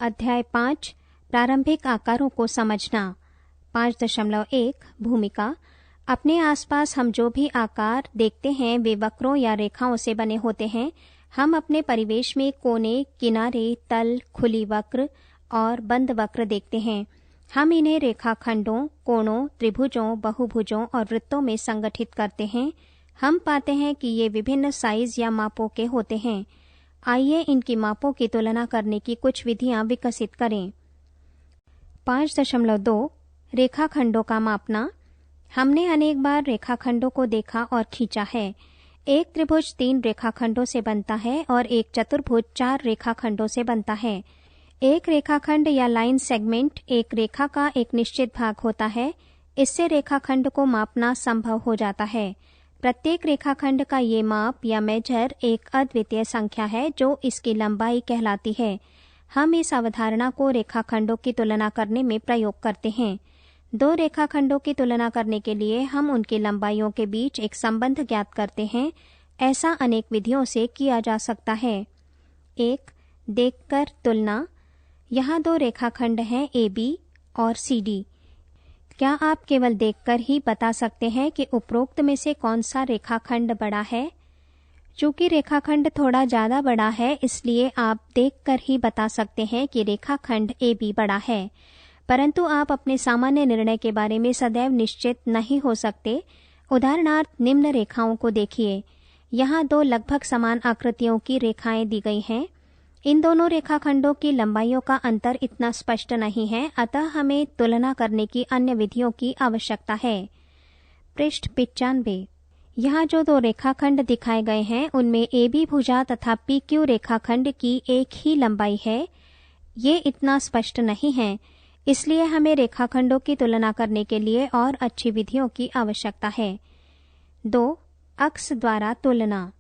अध्याय 5 प्रारंभिक आकारों को समझना। 5.1 भूमिका। अपने आसपास हम जो भी आकार देखते हैं वे वक्रों या रेखाओं से बने होते हैं। हम अपने परिवेश में कोने, किनारे, तल, खुली वक्र और बंद वक्र देखते हैं। हम इन्हें रेखाखंडों, कोणों, त्रिभुजों, बहुभुजों और वृत्तों में संगठित करते हैं। हम पाते हैं कि ये विभिन्न साइज या मापों के होते हैं। आइए इनकी मापों की तुलना करने की कुछ विधियां विकसित करें। 5.2 रेखाखंडों का मापना। हमने अनेक बार रेखाखंडों को देखा और खींचा है। एक त्रिभुज 3 रेखाखंडों से बनता है और एक चतुर्भुज 4 रेखाखंडों से बनता है। एक रेखाखंड या लाइन सेगमेंट एक रेखा का एक निश्चित भाग होता है। इससे रेखाखंड को मापना संभव हो जाता है। प्रत्येक रेखाखंड का ये माप या मेजर एक अद्वितीय संख्या है जो इसकी लंबाई कहलाती है। हम इस अवधारणा को रेखाखंडों की तुलना करने में प्रयोग करते हैं। दो रेखाखंडों की तुलना करने के लिए हम उनकी लंबाइयों के बीच एक संबंध ज्ञात करते हैं। ऐसा अनेक विधियों से किया जा सकता है। 1. देखकर तुलना। यहाँ दो रेखाखंड हैं AB और CD। क्या आप केवल देखकर ही बता सकते हैं कि उपरोक्त में से कौन सा रेखाखंड बड़ा है? चूंकि रेखाखंड थोड़ा ज्यादा बड़ा है, इसलिए आप देखकर ही बता सकते हैं कि रेखाखंड AB बड़ा है, परंतु आप अपने सामान्य निर्णय के बारे में सदैव निश्चित नहीं हो सकते। उदाहरणार्थ, निम्न रेखाओं को देखिए। यहाँ दो लगभग समान आकृतियों की रेखाएं दी गई हैं। इन दोनों रेखाखंडों की लंबाइयों का अंतर इतना स्पष्ट नहीं है, अतः हमें तुलना करने की अन्य विधियों की आवश्यकता है। पृष्ठ 95। यहाँ जो दो रेखाखंड दिखाए गए हैं उनमें AB भुजा तथा PQ रेखाखंड की एक ही लंबाई है। ये इतना स्पष्ट नहीं है, इसलिए हमें रेखाखंडों की तुलना करने के लिए और अच्छी विधियों की आवश्यकता है। 2. अक्ष द्वारा तुलना।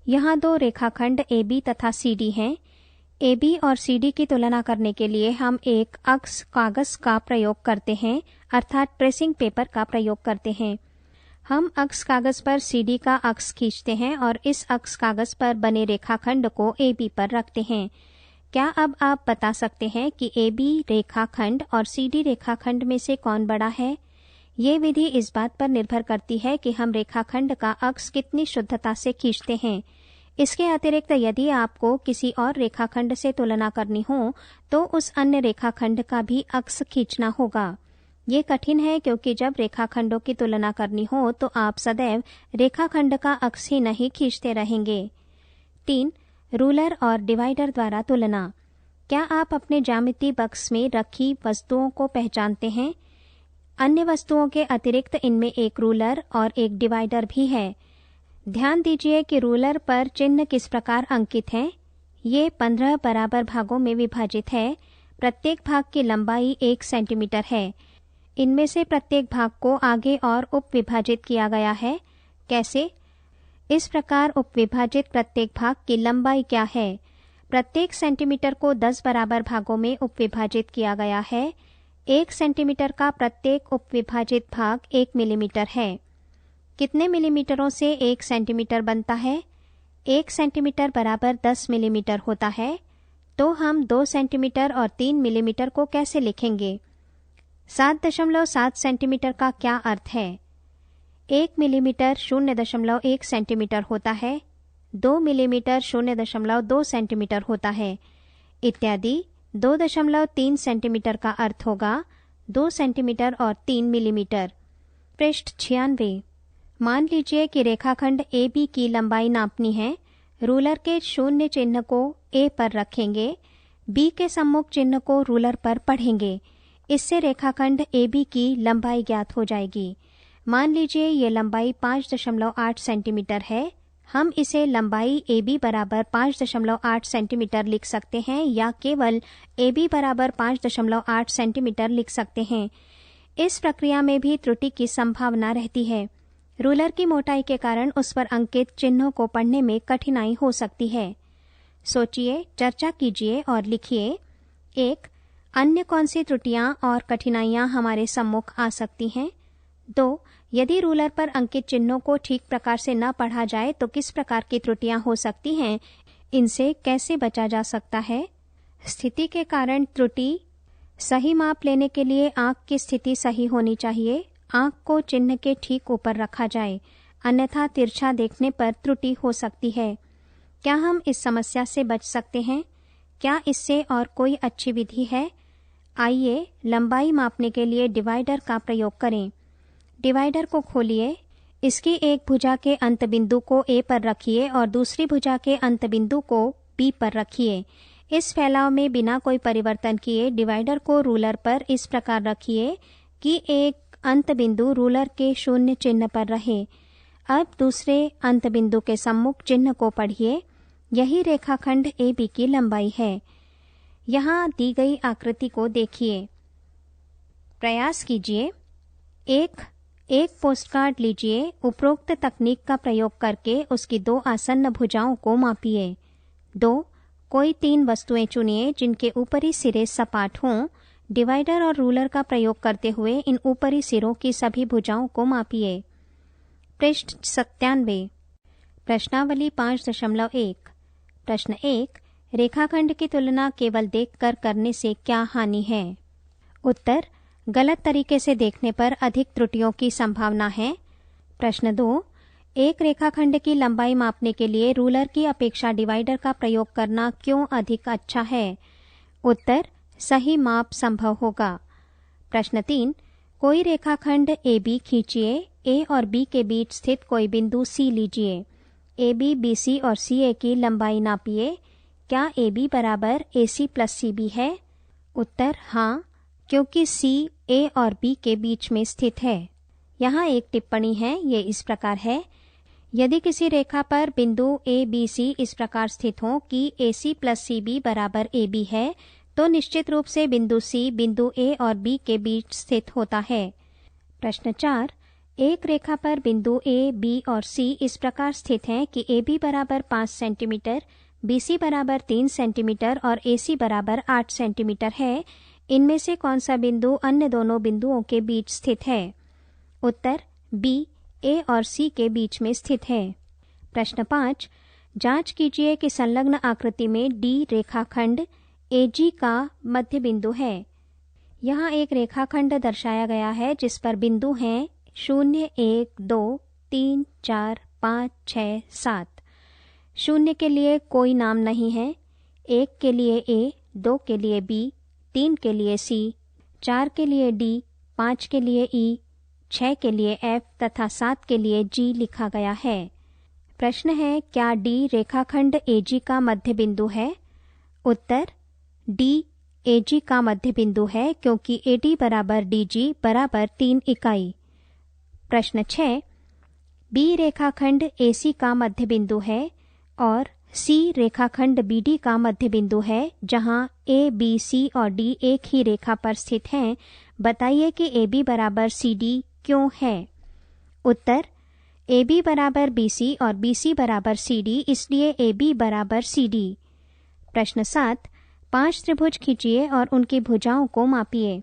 यहाँ दो रेखाखंड AB तथा CD हैं। AB और CD की तुलना करने के लिए हम एक अक्ष कागज का प्रयोग करते हैं, अर्थात ट्रेसिंग पेपर का प्रयोग करते हैं। हम अक्ष कागज पर CD का अक्ष खींचते हैं और इस अक्ष कागज पर बने रेखाखंड को AB पर रखते हैं। क्या अब आप बता सकते हैं कि AB रेखाखंड और CD रेखाखंड में से कौन बड़ा है? ये विधि इस बात पर निर्भर करती है कि हम रेखाखंड का अक्ष कितनी शुद्धता से खींचते हैं। इसके अतिरिक्त यदि आपको किसी और रेखाखंड से तुलना करनी हो तो उस अन्य रेखाखंड का भी अक्ष खींचना होगा। ये कठिन है क्योंकि जब रेखाखंडों की तुलना करनी हो तो आप सदैव रेखाखंड का अक्ष ही नहीं खींचते रहेंगे। 3. रूलर और डिवाइडर द्वारा तुलना। क्या आप अपने ज्यामिति बक्स में रखी वस्तुओं को पहचानते हैं? अन्य वस्तुओं के अतिरिक्त इनमें एक रूलर और एक डिवाइडर भी है। ध्यान दीजिए कि रूलर पर चिन्ह किस प्रकार अंकित हैं। ये 15 बराबर भागों में विभाजित है। प्रत्येक भाग की लंबाई 1 सेंटीमीटर है। इनमें से प्रत्येक भाग को आगे और उप विभाजित किया गया है। कैसे? इस प्रकार उपविभाजित प्रत्येक भाग की लंबाई क्या है? प्रत्येक सेंटीमीटर को 10 बराबर भागों में उपविभाजित किया गया है। 1 सेंटीमीटर का प्रत्येक उपविभाजित भाग 1 मिलीमीटर है। कितने मिलीमीटरों से 1 सेंटीमीटर बनता है? 1 सेंटीमीटर बराबर 10 मिलीमीटर होता है। तो हम 2 सेंटीमीटर और 3 मिलीमीटर को कैसे लिखेंगे? 7.7 सेंटीमीटर का क्या अर्थ है? 1 मिलीमीटर 0.1 सेंटीमीटर होता है। 2 मिलीमीटर 0.2 सेंटीमीटर होता है इत्यादि। 2.3 सेंटीमीटर का अर्थ होगा 2 सेंटीमीटर और 3 मिलीमीटर। पृष्ठ 96। मान लीजिए कि रेखाखंड AB की लंबाई नापनी है। रूलर के 0 चिन्ह को A पर रखेंगे, B के सम्मुख चिन्ह को रूलर पर पढ़ेंगे। इससे रेखाखंड AB की लंबाई ज्ञात हो जाएगी। मान लीजिए ये लंबाई 5.8 सेंटीमीटर है। हम इसे लंबाई AB बराबर 5.8 सेंटीमीटर लिख सकते हैं या केवल AB बराबर 5.8 सेंटीमीटर लिख सकते हैं। इस प्रक्रिया में भी त्रुटि की संभावना रहती है। रूलर की मोटाई के कारण उस पर अंकित चिन्हों को पढ़ने में कठिनाई हो सकती है। सोचिए, चर्चा कीजिए और लिखिए। 1. अन्य कौन सी त्रुटियां और कठिनाइयां हमारे सम्मुख आ सकती हैं? 2. यदि रूलर पर अंकित चिन्हों को ठीक प्रकार से न पढ़ा जाए तो किस प्रकार की त्रुटियां हो सकती हैं? इनसे कैसे बचा जा सकता है? स्थिति के कारण त्रुटि। सही माप लेने के लिए आंख की स्थिति सही होनी चाहिए। आंख को चिन्ह के ठीक ऊपर रखा जाए, अन्यथा तिरछा देखने पर त्रुटि हो सकती है। क्या हम इस समस्या से बच सकते हैं? क्या इससे और कोई अच्छी विधि है? आइए लंबाई मापने के लिए डिवाइडर का प्रयोग करें। डिवाइडर को खोलिए। इसकी एक भुजा के अंत बिंदु को A पर रखिए और दूसरी भुजा के अंत बिंदु को B पर रखिए। इस फैलाव में बिना कोई परिवर्तन किए डिवाइडर को रूलर पर इस प्रकार रखिए कि एक अंत बिंदु रूलर के शून्य चिन्ह पर रहे। अब दूसरे अंत बिंदु के सम्मुख चिन्ह को पढ़िए। यही रेखाखंड AB की लंबाई है। यहाँ दी गई आकृति को देखिए। प्रयास कीजिए। एक पोस्टकार्ड लीजिए। उपरोक्त तकनीक का प्रयोग करके उसकी 2 आसन्न भुजाओं को मापिए। 2. कोई 3 वस्तुएं चुनिए जिनके ऊपरी सिरे सपाट हों। डिवाइडर और रूलर का प्रयोग करते हुए इन ऊपरी सिरों की सभी भुजाओं को मापिए। पृष्ठ 97। प्रश्नावली 5.1। प्रश्न 1। रेखाखंड की तुलना केवल देखकर करने से क्या हानि है? उत्तर, गलत तरीके से देखने पर अधिक त्रुटियों की संभावना है। प्रश्न 2। एक रेखाखंड की लंबाई मापने के लिए रूलर की अपेक्षा डिवाइडर का प्रयोग करना क्यों अधिक अच्छा है? उत्तर, सही माप संभव होगा। प्रश्न 3। कोई रेखाखंड AB खींचिए। A और B के बीच स्थित कोई बिंदु C लीजिए। AB, BC और CA की लंबाई नापिए। क्या AB बराबर AC प्लस CB है? उत्तर, हाँ, क्योंकि C A और B के बीच में स्थित है। यहाँ एक टिप्पणी है, ये इस प्रकार है। यदि किसी रेखा पर बिंदु ABC इस प्रकार स्थित हो कि AC प्लस CB बराबर AB है, तो निश्चित रूप से बिंदु C बिंदु A और B के बीच स्थित होता है। प्रश्न 4। एक रेखा पर बिंदु A, B और C इस प्रकार स्थित हैं कि AB बराबर 5 सेंटीमीटर, BC बराबर 3 सेंटीमीटर और AC बराबर 8 सेंटीमीटर है। इनमें से कौन सा बिंदु अन्य दोनों बिंदुओं के बीच स्थित है? उत्तर, B A और C के बीच में स्थित है। प्रश्न 5। जांच कीजिए कि संलग्न आकृति में D रेखाखंड AG का मध्य बिंदु है। यहाँ एक रेखाखंड दर्शाया गया है जिस पर बिंदु हैं 0, 1, 2, 3, 4, 5, 6, 7। 0 के लिए कोई नाम नहीं है, 1 के लिए A, 2 के लिए B, 3 के लिए C, 4 के लिए D, 5 के लिए E, 6 के लिए F तथा 7 के लिए G लिखा गया है। प्रश्न है, क्या D रेखाखंड AG का मध्य बिंदु है? उत्तर, D AG का मध्य बिंदु है क्योंकि AD बराबर DG बराबर 3 इकाई। प्रश्न 6। B रेखाखंड AC का मध्य बिंदु है और C रेखाखंड BD का मध्य बिंदु है, जहां A, B, C और D एक ही रेखा पर स्थित हैं। बताइए कि AB बराबर CD क्यों है? उत्तर, AB बराबर BC और BC बराबर CD, इसलिए AB बराबर CD। प्रश्न 7। 5 त्रिभुज खींचिए और उनकी भुजाओं को मापिए।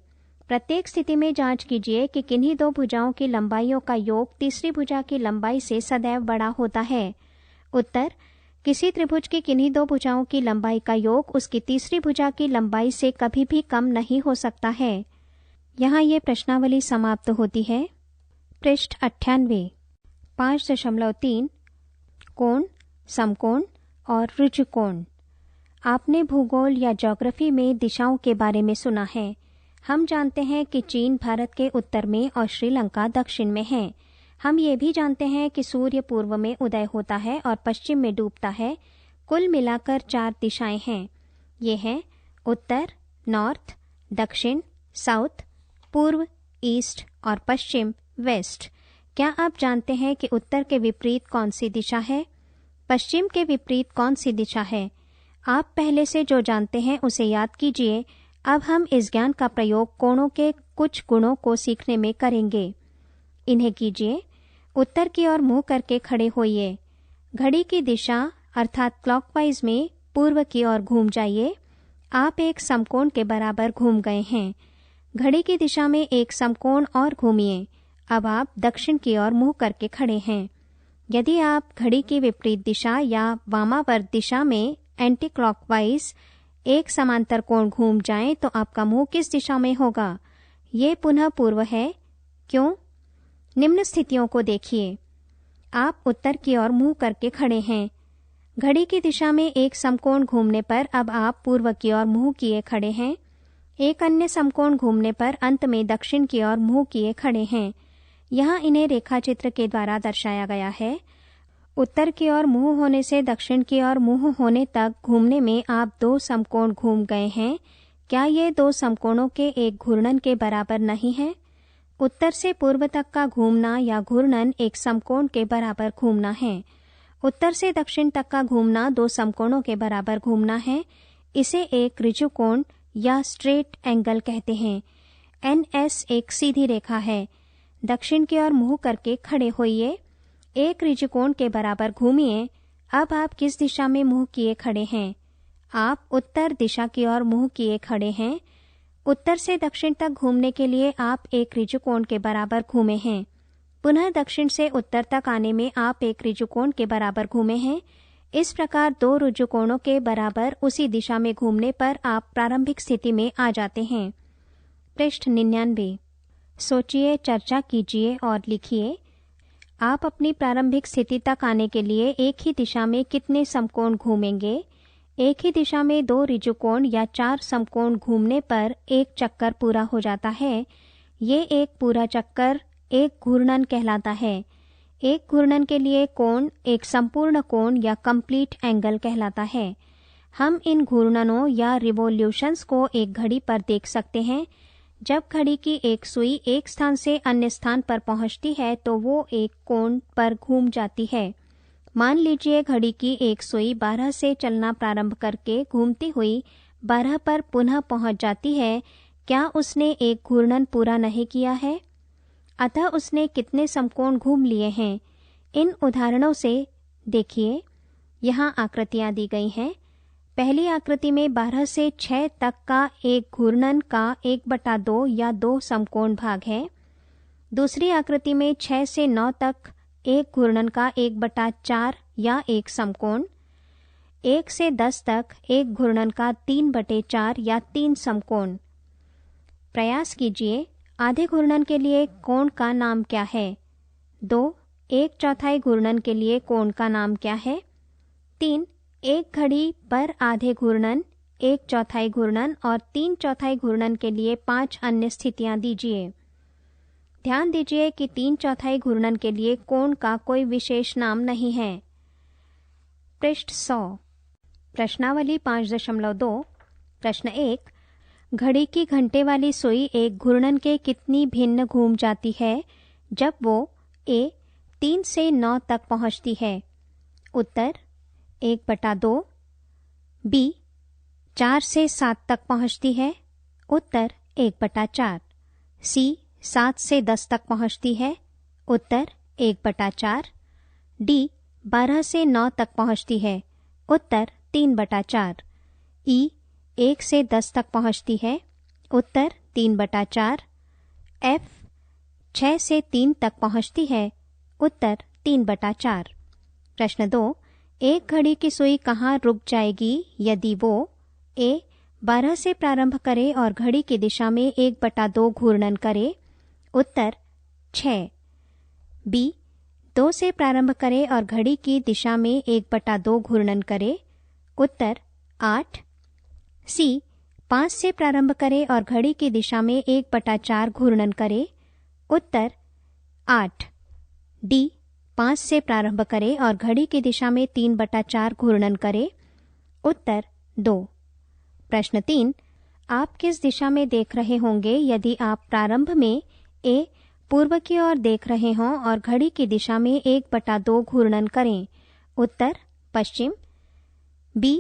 प्रत्येक स्थिति में जांच कीजिए कि किन्हीं 2 भुजाओं की लंबाइयों का योग तीसरी भुजा की लंबाई से सदैव बड़ा होता है। उत्तर, किसी त्रिभुज की किन्हीं 2 भुजाओं की लंबाई का योग उसकी तीसरी भुजा की लंबाई से कभी भी कम नहीं हो सकता है। यहाँ ये प्रश्नावली समाप्त होती है। पृष्ठ 98। 5.3 कोण, समकोण और ऋजुकोण। आपने भूगोल या ज्योग्राफी में दिशाओं के बारे में सुना है। हम जानते हैं कि चीन भारत के उत्तर में और श्रीलंका दक्षिण में है। हम ये भी जानते हैं कि सूर्य पूर्व में उदय होता है और पश्चिम में डूबता है। कुल मिलाकर 4 दिशाएं हैं। ये हैं उत्तर, नॉर्थ, दक्षिण, साउथ, पूर्व, ईस्ट और पश्चिम, वेस्ट। क्या आप जानते हैं कि उत्तर के विपरीत कौन सी दिशा है? पश्चिम के विपरीत कौन सी दिशा है? आप पहले से जो जानते हैं उसे याद कीजिए। अब हम इस ज्ञान का प्रयोग कोणों के कुछ गुणों को सीखने में करेंगे। इन्हें कीजिए। उत्तर की ओर मुंह करके खड़े होइए। घड़ी की दिशा अर्थात क्लॉकवाइज में पूर्व की ओर घूम जाइए। आप एक समकोण के बराबर घूम गए हैं। घड़ी की दिशा में एक समकोण और घूमिए। अब आप दक्षिण की ओर मुंह करके खड़े हैं। यदि आप घड़ी की विपरीत दिशा या वामावर्त दिशा में एंटी क्लॉकवाइज एक समांतर कोण घूम जाए तो आपका मुंह किस दिशा में होगा? ये पुनः पूर्व है। क्यों? निम्न स्थितियों को देखिए। आप उत्तर की ओर मुंह करके खड़े हैं। घड़ी की दिशा में एक समकोण घूमने पर अब आप पूर्व की ओर मुंह किए खड़े हैं। एक अन्य समकोण घूमने पर अंत में दक्षिण की ओर मुंह किए खड़े हैं। यहाँ इन्हें रेखाचित्र के द्वारा दर्शाया गया है। उत्तर की ओर मुंह होने से दक्षिण की ओर मुंह होने तक घूमने में आप 2 समकोण घूम गए हैं। क्या ये 2 समकोणों के एक घूर्णन के बराबर नहीं है? उत्तर से पूर्व तक का घूमना या घूर्णन एक समकोण के बराबर घूमना है। उत्तर से दक्षिण तक का घूमना 2 समकोणों के बराबर घूमना है। इसे एक ऋजु कोण या स्ट्रेट एंगल कहते हैं। NS एक सीधी रेखा है। दक्षिण की ओर मुंह करके खड़े होइए। एक ऋजु कोण के बराबर घूमिए। अब आप किस दिशा में मुंह किए खड़े हैं? आप उत्तर दिशा की ओर मुंह किए खड़े हैं। उत्तर से दक्षिण तक घूमने के लिए आप एक ऋजु कोण के बराबर घूमे हैं। पुनः दक्षिण से उत्तर तक आने में आप एक ऋजु कोण के बराबर घूमे हैं। इस प्रकार 2 ऋजु कोणों के बराबर उसी दिशा में घूमने पर आप प्रारंभिक स्थिति में आ जाते हैं। पृष्ठ 99। सोचिए, चर्चा कीजिए और लिखिए। आप अपनी प्रारंभिक स्थिति तक आने के लिए एक ही दिशा में कितने समकोण घूमेंगे? एक ही दिशा में 2 ऋजु कोण या 4 समकोण घूमने पर एक चक्कर पूरा हो जाता है। ये एक पूरा चक्कर एक घूर्णन कहलाता है। एक घूर्णन के लिए कोण एक संपूर्ण कोण या कंप्लीट एंगल कहलाता है। हम इन घूर्णनों या रिवोल्यूशंस को एक घड़ी पर देख सकते हैं। जब घड़ी की एक सुई एक स्थान से अन्य स्थान पर पहुंचती है तो वो एक कोण पर घूम जाती है। मान लीजिए घड़ी की एक सुई 12 से चलना प्रारंभ करके घूमती हुई 12 पर पुनः पहुंच जाती है। क्या उसने एक घूर्णन पूरा नहीं किया है? अतः उसने कितने समकोण घूम लिए हैं? इन उदाहरणों से देखिए। यहाँ आकृतियाँ दी गई हैं। पहली आकृति में 12 से 6 तक का एक घूर्णन का 1/2 या 2 समकोण भाग है। दूसरी आकृति में 6 से 9 तक एक घूर्णन का 1/4 या एक समकोण। 1 से 10 तक एक घूर्णन का 3/4 या 3 समकोण। प्रयास कीजिए। आधे घूर्णन के लिए कोण का नाम क्या है? 2. 1/4 घूर्णन के लिए कोण का नाम क्या है? 3. एक घड़ी पर आधे घूर्णन, 1/4 घूर्णन और 3/4 घूर्णन के लिए 5 अन्य स्थितियां दीजिए। ध्यान दीजिए कि 3/4 घूर्णन के लिए कोण का कोई विशेष नाम नहीं है। पृष्ठ 100। प्रश्नावली 5.2। प्रश्न 1। घड़ी की घंटे वाली सुई एक घूर्णन के कितनी भिन्न घूम जाती है जब वो A 3 से 9 तक पहुंचती है? उत्तर 1/2। B 4 से 7 तक पहुंचती है। उत्तर 1/4। C 7 से 10 तक पहुंचती है। उत्तर 1/4। D 12 से 9 तक पहुंचती है। उत्तर 3/4। E 1 से 10 तक पहुंचती है। उत्तर 3/4। F 6 से 3 तक पहुंचती है। उत्तर 3/4। प्रश्न 2। एक घड़ी की सुई कहाँ रुक जाएगी यदि वो A 12 से प्रारंभ करे और घड़ी की दिशा में 1/2 घूर्णन करे? उत्तर 6। B 2 से प्रारंभ करे और घड़ी की दिशा में 1/2 घूर्णन करे? उत्तर 8। C 5 से प्रारंभ करे और घड़ी की दिशा में 1/4 घूर्णन करे? उत्तर 8। D 5 से प्रारंभ करे और घड़ी की दिशा में 3/4 घूर्णन करे? उत्तर 2। प्रश्न 3। आप किस दिशा में देख रहे होंगे यदि आप प्रारंभ में A पूर्व की ओर देख रहे हों और घड़ी की दिशा में 1/2 घूर्णन करें? उत्तर पश्चिम। B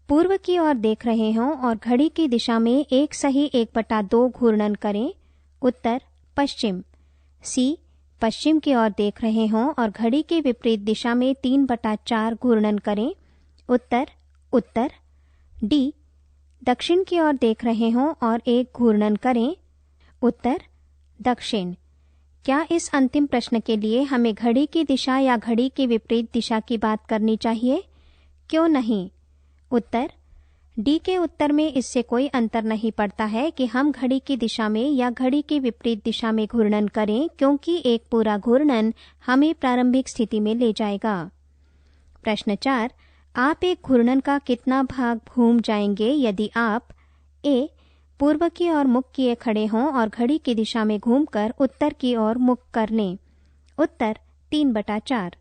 पूर्व की ओर देख रहे हों और घड़ी की दिशा में एक सही 1/2 घूर्णन करें? उत्तर पश्चिम। C पश्चिम की ओर देख रहे हों और घड़ी की विपरीत दिशा में 3/4 घूर्णन करें? उत्तर उत्तर। D दक्षिण की ओर देख रहे हों और एक घूर्णन करें? उत्तर दक्षिण। क्या इस अंतिम प्रश्न के लिए हमें घड़ी की दिशा या घड़ी की विपरीत दिशा की बात करनी चाहिए? क्यों नहीं? उत्तर डी के उत्तर में इससे कोई अंतर नहीं पड़ता है कि हम घड़ी की दिशा में या घड़ी की विपरीत दिशा में घूर्णन करें, क्योंकि एक पूरा घूर्णन हमें प्रारंभिक स्थिति में ले जाएगा। प्रश्न 4, आप एक घूर्णन का कितना भाग घूम जाएंगे यदि आप ए. पूर्व की ओर मुख किए खड़े हों और घड़ी की दिशा में घूमकर उत्तर की ओर मुख कर लें? उत्तर 3/4।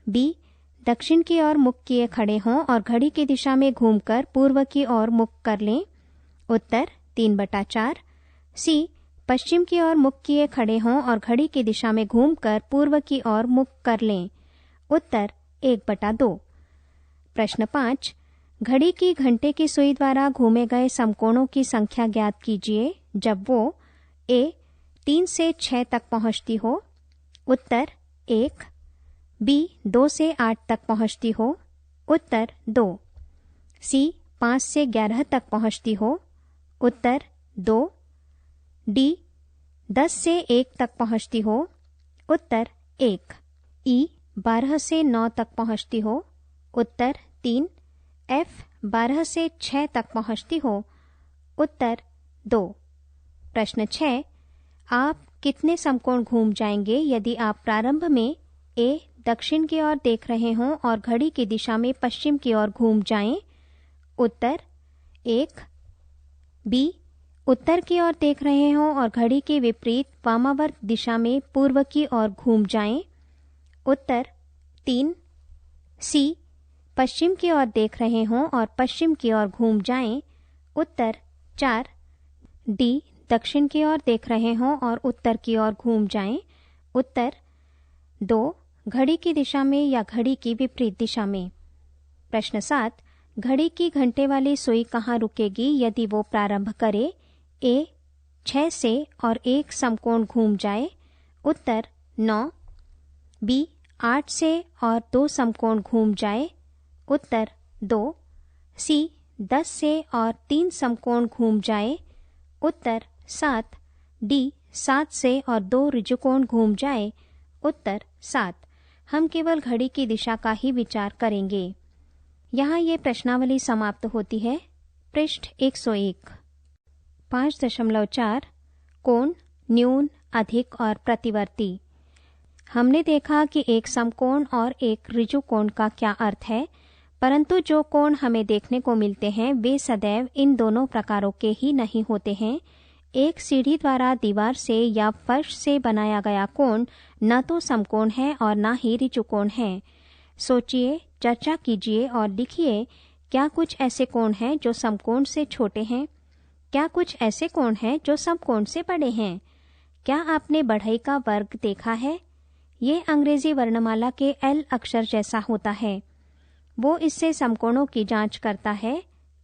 बी. दक्षिण की ओर मुख किए खड़े हों और घड़ी की दिशा में घूमकर पूर्व की ओर मुख कर लें? उत्तर 3/4। सी. पश्चिम की ओर मुख किए खड़े हों और घड़ी की दिशा में घूमकर पूर्व की ओर मुख कर लें? उत्तर 1/2। प्रश्न 5, घड़ी की घंटे की सुई द्वारा घूमे गए समकोणों की संख्या ज्ञात कीजिए जब वो ए. 3 से 6 तक पहुंचती हो? उत्तर 1। बी. 2 से 8 तक पहुंचती हो? उत्तर 2। सी. 5 से 11 तक पहुंचती हो? उत्तर 2। डी. 10 से 1 तक पहुंचती हो? उत्तर 1। ई. 12 से 9 तक पहुंचती हो? उत्तर 3। एफ. 12 से 6 तक पहुंचती हो? उत्तर 2। प्रश्न 6, आप कितने समकोण घूम जाएंगे यदि आप प्रारंभ में ए. दक्षिण की ओर देख रहे हों और घड़ी की दिशा में पश्चिम की ओर घूम जाएं? उत्तर 1। बी. उत्तर की ओर देख रहे हों और घड़ी के विपरीत वामावर्त दिशा में पूर्व की ओर घूम जाएं? उत्तर 3। सी. पश्चिम की ओर देख रहे हों और पश्चिम की ओर घूम जाएं? उत्तर 4। डी. दक्षिण की ओर देख रहे हों और उत्तर की ओर घूम जाएं? उत्तर 2। घड़ी की दिशा में या घड़ी की विपरीत दिशा में? प्रश्न 7, घड़ी की घंटे वाली सुई कहाँ रुकेगी यदि वो प्रारंभ करे? ए. 6 से और 1 समकोण घूम जाए? उत्तर 9। बी. 8 से और 2 समकोण घूम जाए? उत्तर 2। सी. 10 से और 3 समकोण घूम जाए? उत्तर 7। डी. 7 से और 2 ऋजुकोण घूम जाए? उत्तर 7। हम केवल घड़ी की दिशा का ही विचार करेंगे। यहाँ ये प्रश्नावली समाप्त होती है। पृष्ठ 101। 5.4 कोण, न्यून, अधिक और प्रतिवर्ती। हमने देखा कि एक समकोण और एक ऋजुकोण का क्या अर्थ है, परंतु जो कोण हमें देखने को मिलते हैं वे सदैव इन दोनों प्रकारों के ही नहीं होते हैं। एक सीढ़ी द्वारा दीवार से या फर्श से बनाया गया कोण न तो समकोण है और न ही ऋजुकोण है। सोचिए, चर्चा कीजिए और लिखिए, क्या कुछ ऐसे कोण हैं जो समकोण से छोटे हैं? क्या कुछ ऐसे कोण हैं जो समकोण से बड़े हैं? क्या आपने बढ़ई का वर्ग देखा है? ये अंग्रेजी वर्णमाला के एल अक्षर जैसा होता है। वो इससे समकोणों की जांच करता है।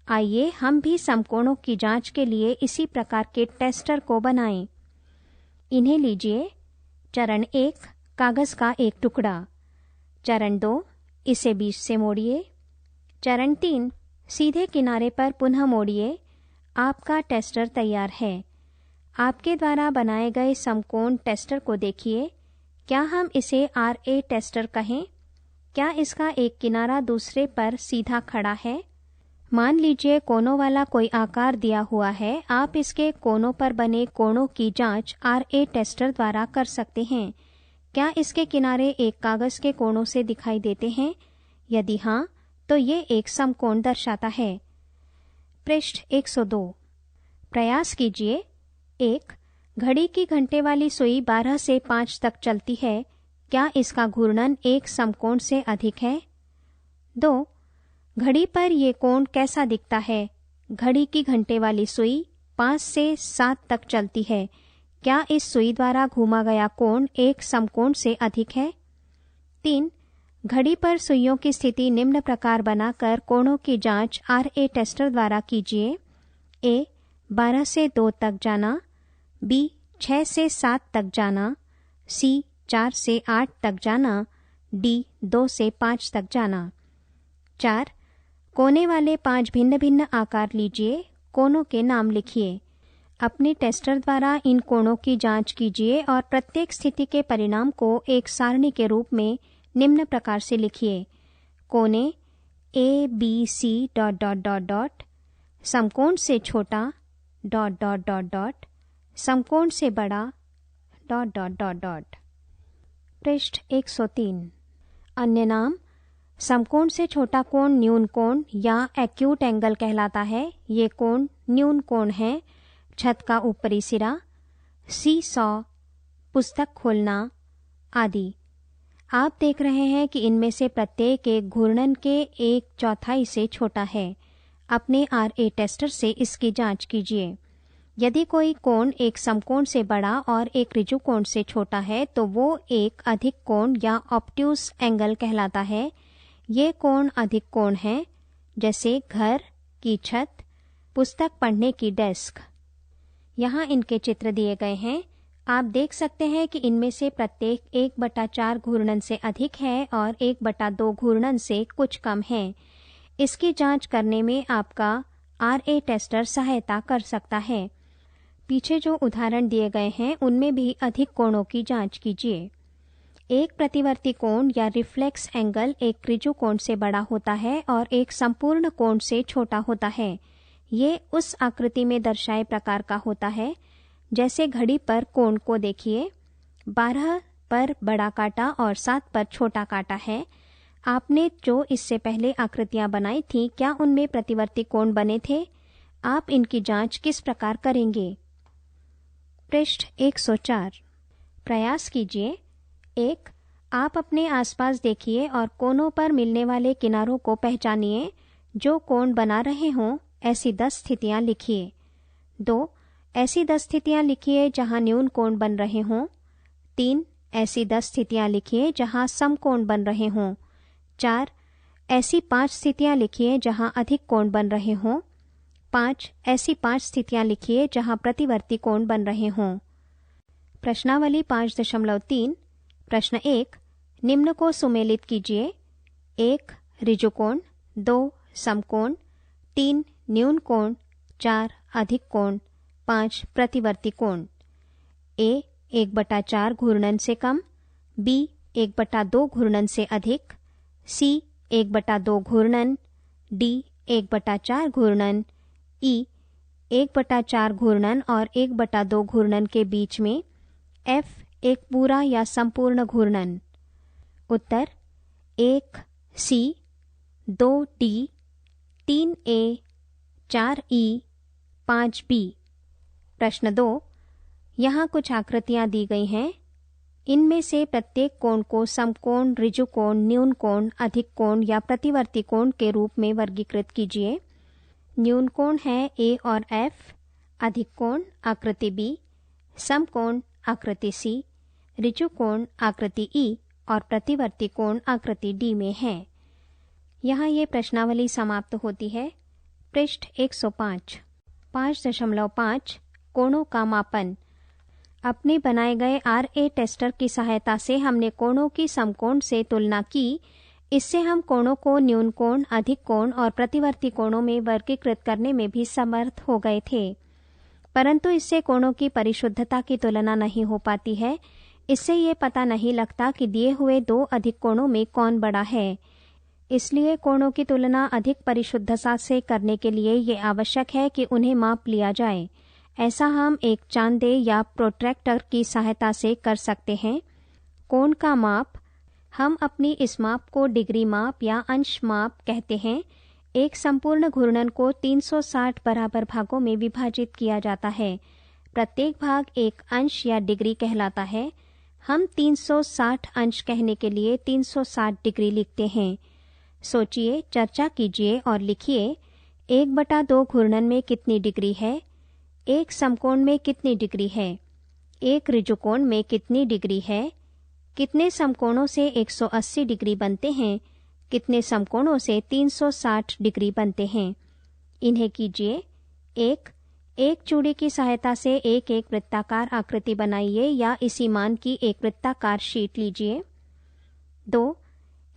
आइए हम भी समकोणों की जांच के लिए इसी प्रकार के टेस्टर को बनाएं। इन्हें लीजिए। चरण 1, कागज का एक टुकड़ा। चरण 2, इसे बीच से मोड़िए। चरण 3, सीधे किनारे पर पुनः मोड़िए। आपका टेस्टर तैयार है। आपके द्वारा बनाए गए समकोण टेस्टर को देखिए। क्या हम इसे RA टेस्टर कहें? क्या इसका एक किनारा दूसरे पर सीधा खड़ा है? मान लीजिए कोनों वाला कोई आकार दिया हुआ है। आप इसके कोनों पर बने कोणों की जांच RA टेस्टर द्वारा कर सकते हैं। क्या इसके किनारे एक कागज के कोणों से दिखाई देते हैं? यदि हाँ, तो ये एक समकोण दर्शाता है। पृष्ठ 102। प्रयास कीजिए। 1. घड़ी की घंटे वाली सुई 12 से 5 तक चलती है। क्या इसका घूर्णन एक समकोण से अधिक है? 2. घड़ी पर ये कोण कैसा दिखता है? घड़ी की घंटे वाली सुई 5 से 7 तक चलती है। क्या इस सुई द्वारा घूमा गया कोण एक समकोण से अधिक है? 3. घड़ी पर सुइयों की स्थिति निम्न प्रकार बनाकर कोणों की जांच RA टेस्टर द्वारा कीजिए। A. 12 से 2 तक जाना। B. 6 से 7 तक जाना। C. 4 से 8 तक जाना। D. 2 से 5 तक जाना। 4. कोने वाले 5 भिन्न भिन्न आकार लीजिए। कोनों के नाम लिखिए। अपने टेस्टर द्वारा इन कोणों की जांच कीजिए और प्रत्येक स्थिति के परिणाम को एक सारणी के रूप में निम्न प्रकार से लिखिए। कोने A B C ... समकोण से छोटा डॉट डॉट डॉट डॉट, समकोण से बड़ा डॉट डॉट डॉट डॉट। पृष्ठ 103। अन्य नाम समकोण से छोटा कोण न्यून कोण या एक्यूट एंगल कहलाता है। ये कोण न्यून कोण है। छत का ऊपरी सिरा, सी सॉ, पुस्तक खोलना आदि। आप देख रहे हैं कि इनमें से प्रत्येक एक घूर्णन के 1/4 से छोटा है। अपने RA टेस्टर से इसकी जांच कीजिए। यदि कोई कोण एक समकोण से बड़ा और एक ऋजु कोण से छोटा है तो वो एक अधिक कोण या ऑब्ट्यूस एंगल कहलाता है। ये कोण अधिक कोण हैं, जैसे घर की छत, पुस्तक पढ़ने की डेस्क। यहाँ इनके चित्र दिए गए हैं। आप देख सकते हैं कि इनमें से प्रत्येक 1/4 घूर्णन से अधिक है और 1/2 घूर्णन से कुछ कम है। इसकी जांच करने में आपका RA टेस्टर सहायता कर सकता है। पीछे जो उदाहरण दिए गए हैं उनमें भी अधिक कोणों की जांच कीजिए। एक प्रतिवर्ती कोण या रिफ्लेक्स एंगल एक ऋजु कोण से बड़ा होता है और एक संपूर्ण कोण से छोटा होता है। ये उस आकृति में दर्शाए प्रकार का होता है। जैसे घड़ी पर कोण को देखिए, 12 पर बड़ा कांटा और 7 पर छोटा कांटा है। आपने जो इससे पहले आकृतियां बनाई थी, क्या उनमें प्रतिवर्ती कोण बने थे? आप इनकी जांच किस प्रकार करेंगे? पृष्ठ 104। प्रयास कीजिए। 1. आप अपने आसपास देखिए और कोनों पर मिलने वाले किनारों को पहचानिए। जो कोण बना रहे हों ऐसी 10 स्थितियां लिखिए। 2. ऐसी 10 स्थितियां लिखिए जहां न्यून कोण बन रहे हों। 3. ऐसी 10 स्थितियां लिखिए जहां समकोण बन रहे हों। 4. ऐसी 5 स्थितियां लिखिए जहां अधिक कोण बन रहे हों। 5. ऐसी 5 स्थितियां लिखिए जहां प्रतिवर्ती कोण बन रहे हों। प्रश्नावली 5.3। प्रश्न 1। निम्न को सुमेलित कीजिए। 1. ऋजु कोण, 2. समकोण, 3. न्यून कोण, 4. अधिक कोण, 5. प्रतिवर्ती कोण। A 1/4 घूर्णन से कम, B 1/2 घूर्णन से अधिक, C 1/2 घूर्णन, D 1/4 घूर्णन, E 1/4 घूर्णन और 1/2 घूर्णन के बीच में, F एक पूरा या संपूर्ण घूर्णन। उत्तर 1 C, 2 D, 3 A, 4 E, 5 B। प्रश्न 2। यहाँ कुछ आकृतियां दी गई हैं। इनमें से प्रत्येक कोण को समकोण, ऋजु कोण, न्यून कोण, अधिक कोण या प्रतिवर्ती कोण के रूप में वर्गीकृत कीजिए। न्यून कोण है A और F, अधिक कोण आकृति B, समकोण आकृति C, ऋजु कोण आकृति E और प्रतिवर्ती कोण आकृति D में है। यहाँ ये प्रश्नावली समाप्त होती है। पृष्ठ 105। 5.5 कोणों का मापन। अपने बनाए गए RA टेस्टर की सहायता से हमने कोणों की समकोण से तुलना की। इससे हम कोणों को न्यून कोण, अधिक कोण और प्रतिवर्ती कोणों में वर्गीकृत करने में भी समर्थ हो गए थे, परंतु इससे कोणों की परिशुद्धता की तुलना नहीं हो पाती है। इससे ये पता नहीं लगता कि दिए हुए 2 अधिक कोणों में कौन बड़ा है। इसलिए कोणों की तुलना अधिक परिशुद्धता से करने के लिए ये आवश्यक है कि उन्हें माप लिया जाए। ऐसा हम एक चांदे या प्रोट्रैक्टर की सहायता से कर सकते हैं। कोण का माप। हम अपनी इस माप को डिग्री माप या अंश माप कहते हैं। एक संपूर्ण घूर्णन को 360 बराबर भागों में विभाजित किया जाता है। प्रत्येक भाग एक अंश या डिग्री कहलाता है। हम 360 अंश कहने के लिए 360 डिग्री लिखते हैं। सोचिए, चर्चा कीजिए और लिखिए। 1/2 घूर्णन में कितनी डिग्री है? एक समकोण में कितनी डिग्री है? एक ऋजुकोण में कितनी डिग्री है? कितने समकोणों से 180 डिग्री बनते हैं? कितने समकोणों से 360 डिग्री बनते हैं? इन्हें कीजिए। 1. एक चूड़ी की सहायता से एक वृत्ताकार आकृति बनाइए या इसी मान की एक वृत्ताकार शीट लीजिए। 2.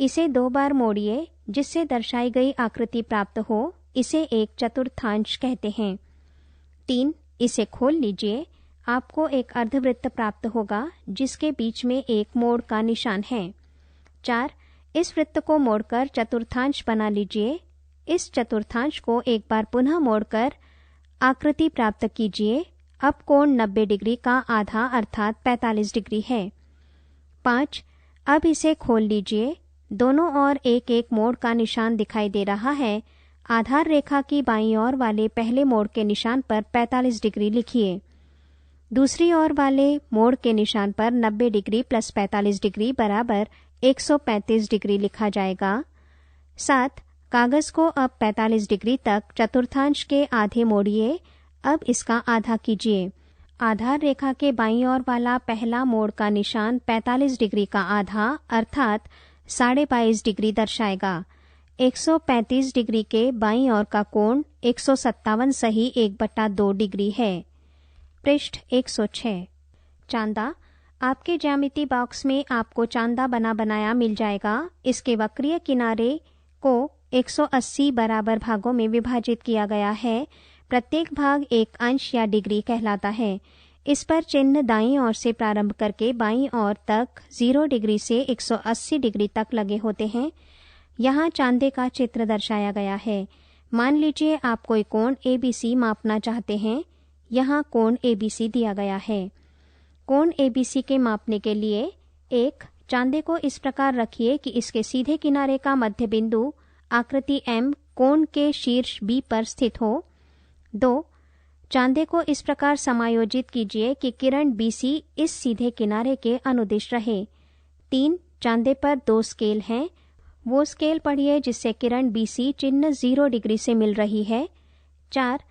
इसे 2 बार मोड़िए जिससे दर्शाई गई आकृति प्राप्त हो। इसे एक चतुर्थांश कहते हैं। 3. इसे खोल लीजिए। आपको एक अर्धवृत्त प्राप्त होगा जिसके बीच में एक मोड़ का निशान है। 4. इस वृत्त को मोड़कर चतुर्थांश बना लीजिए। इस चतुर्थांश को एक बार पुनः मोड़कर आकृति प्राप्त कीजिए। अब कोण 90 डिग्री का आधा अर्थात 45 डिग्री है। 5. अब इसे खोल लीजिए। दोनों ओर एक एक मोड़ का निशान दिखाई दे रहा है। आधार रेखा की बाईं ओर वाले पहले मोड़ के निशान पर 45 डिग्री लिखिए। दूसरी ओर वाले मोड़ के निशान पर 90 डिग्री प्लस 45 डिग्री बराबर 135 डिग्री लिखा जाएगा। 7. कागज को अब 45 डिग्री तक चतुर्थांश के आधे मोड़िए। अब इसका आधा कीजिए। आधार रेखा के बाईं ओर वाला पहला मोड़ का निशान 45 डिग्री का आधा अर्थात 22.5 डिग्री दर्शाएगा। 135 डिग्री के बाईं ओर का कोण 157 सही 1/2 डिग्री है। पृष्ठ 106। चांदा। आपके ज्यामिति बॉक्स में आपको चांदा बना बनाया मिल जाएगा। इसके वक्रीय किनारे को 180 बराबर भागों में विभाजित किया गया है। प्रत्येक भाग एक अंश या डिग्री कहलाता है। इस पर चिन्ह दाईं ओर से प्रारंभ करके बाईं ओर तक 0 डिग्री से 180 डिग्री तक लगे होते हैं। यहाँ चांदे का चित्र दर्शाया गया है। मान लीजिए आप कोई कोण ABC मापना चाहते हैं। यहाँ कोण ABC दिया गया है। कोण ABC के मापने के लिए 1. चांदे को इस प्रकार रखिए कि इसके सीधे किनारे का मध्य बिंदु आकृति M कोण के शीर्ष B पर स्थित हो। 2. चांदे को इस प्रकार समायोजित कीजिए कि किरण BC इस सीधे किनारे के अनुदिश रहे। 3. चांदे पर 2 स्केल हैं। वो स्केल पढ़िए जिससे किरण BC चिन्ह 0 डिग्री से मिल रही है। 4.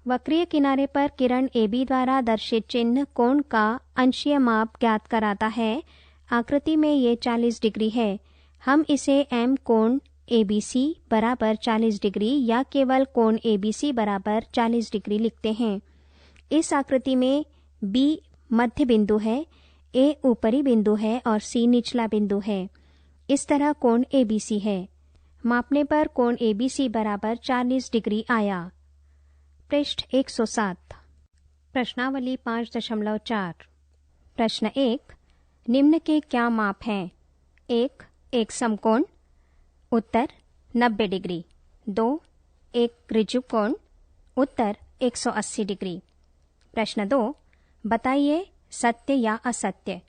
वक्रीय किनारे पर किरण AB द्वारा दर्शित चिन्ह कोण का अंशीय माप ज्ञात कराता है। आकृति में ये 40 डिग्री है। हम इसे M कोण ABC बराबर 40 डिग्री या केवल कोण ABC बराबर 40 डिग्री लिखते हैं। इस आकृति में B मध्य बिंदु है, A ऊपरी बिंदु है और C निचला बिंदु है। इस तरह कोण ABC है। मापने पर कोण ABC बराबर 40 डिग्री आया। पृष्ठ 107। प्रश्नावली 5.4। प्रश्न 1. निम्न के क्या माप हैं? 1. एक समकोण। उत्तर 90 डिग्री। 2. एक ऋजुकोण। उत्तर 180 डिग्री। प्रश्न 2. बताइए सत्य या असत्य।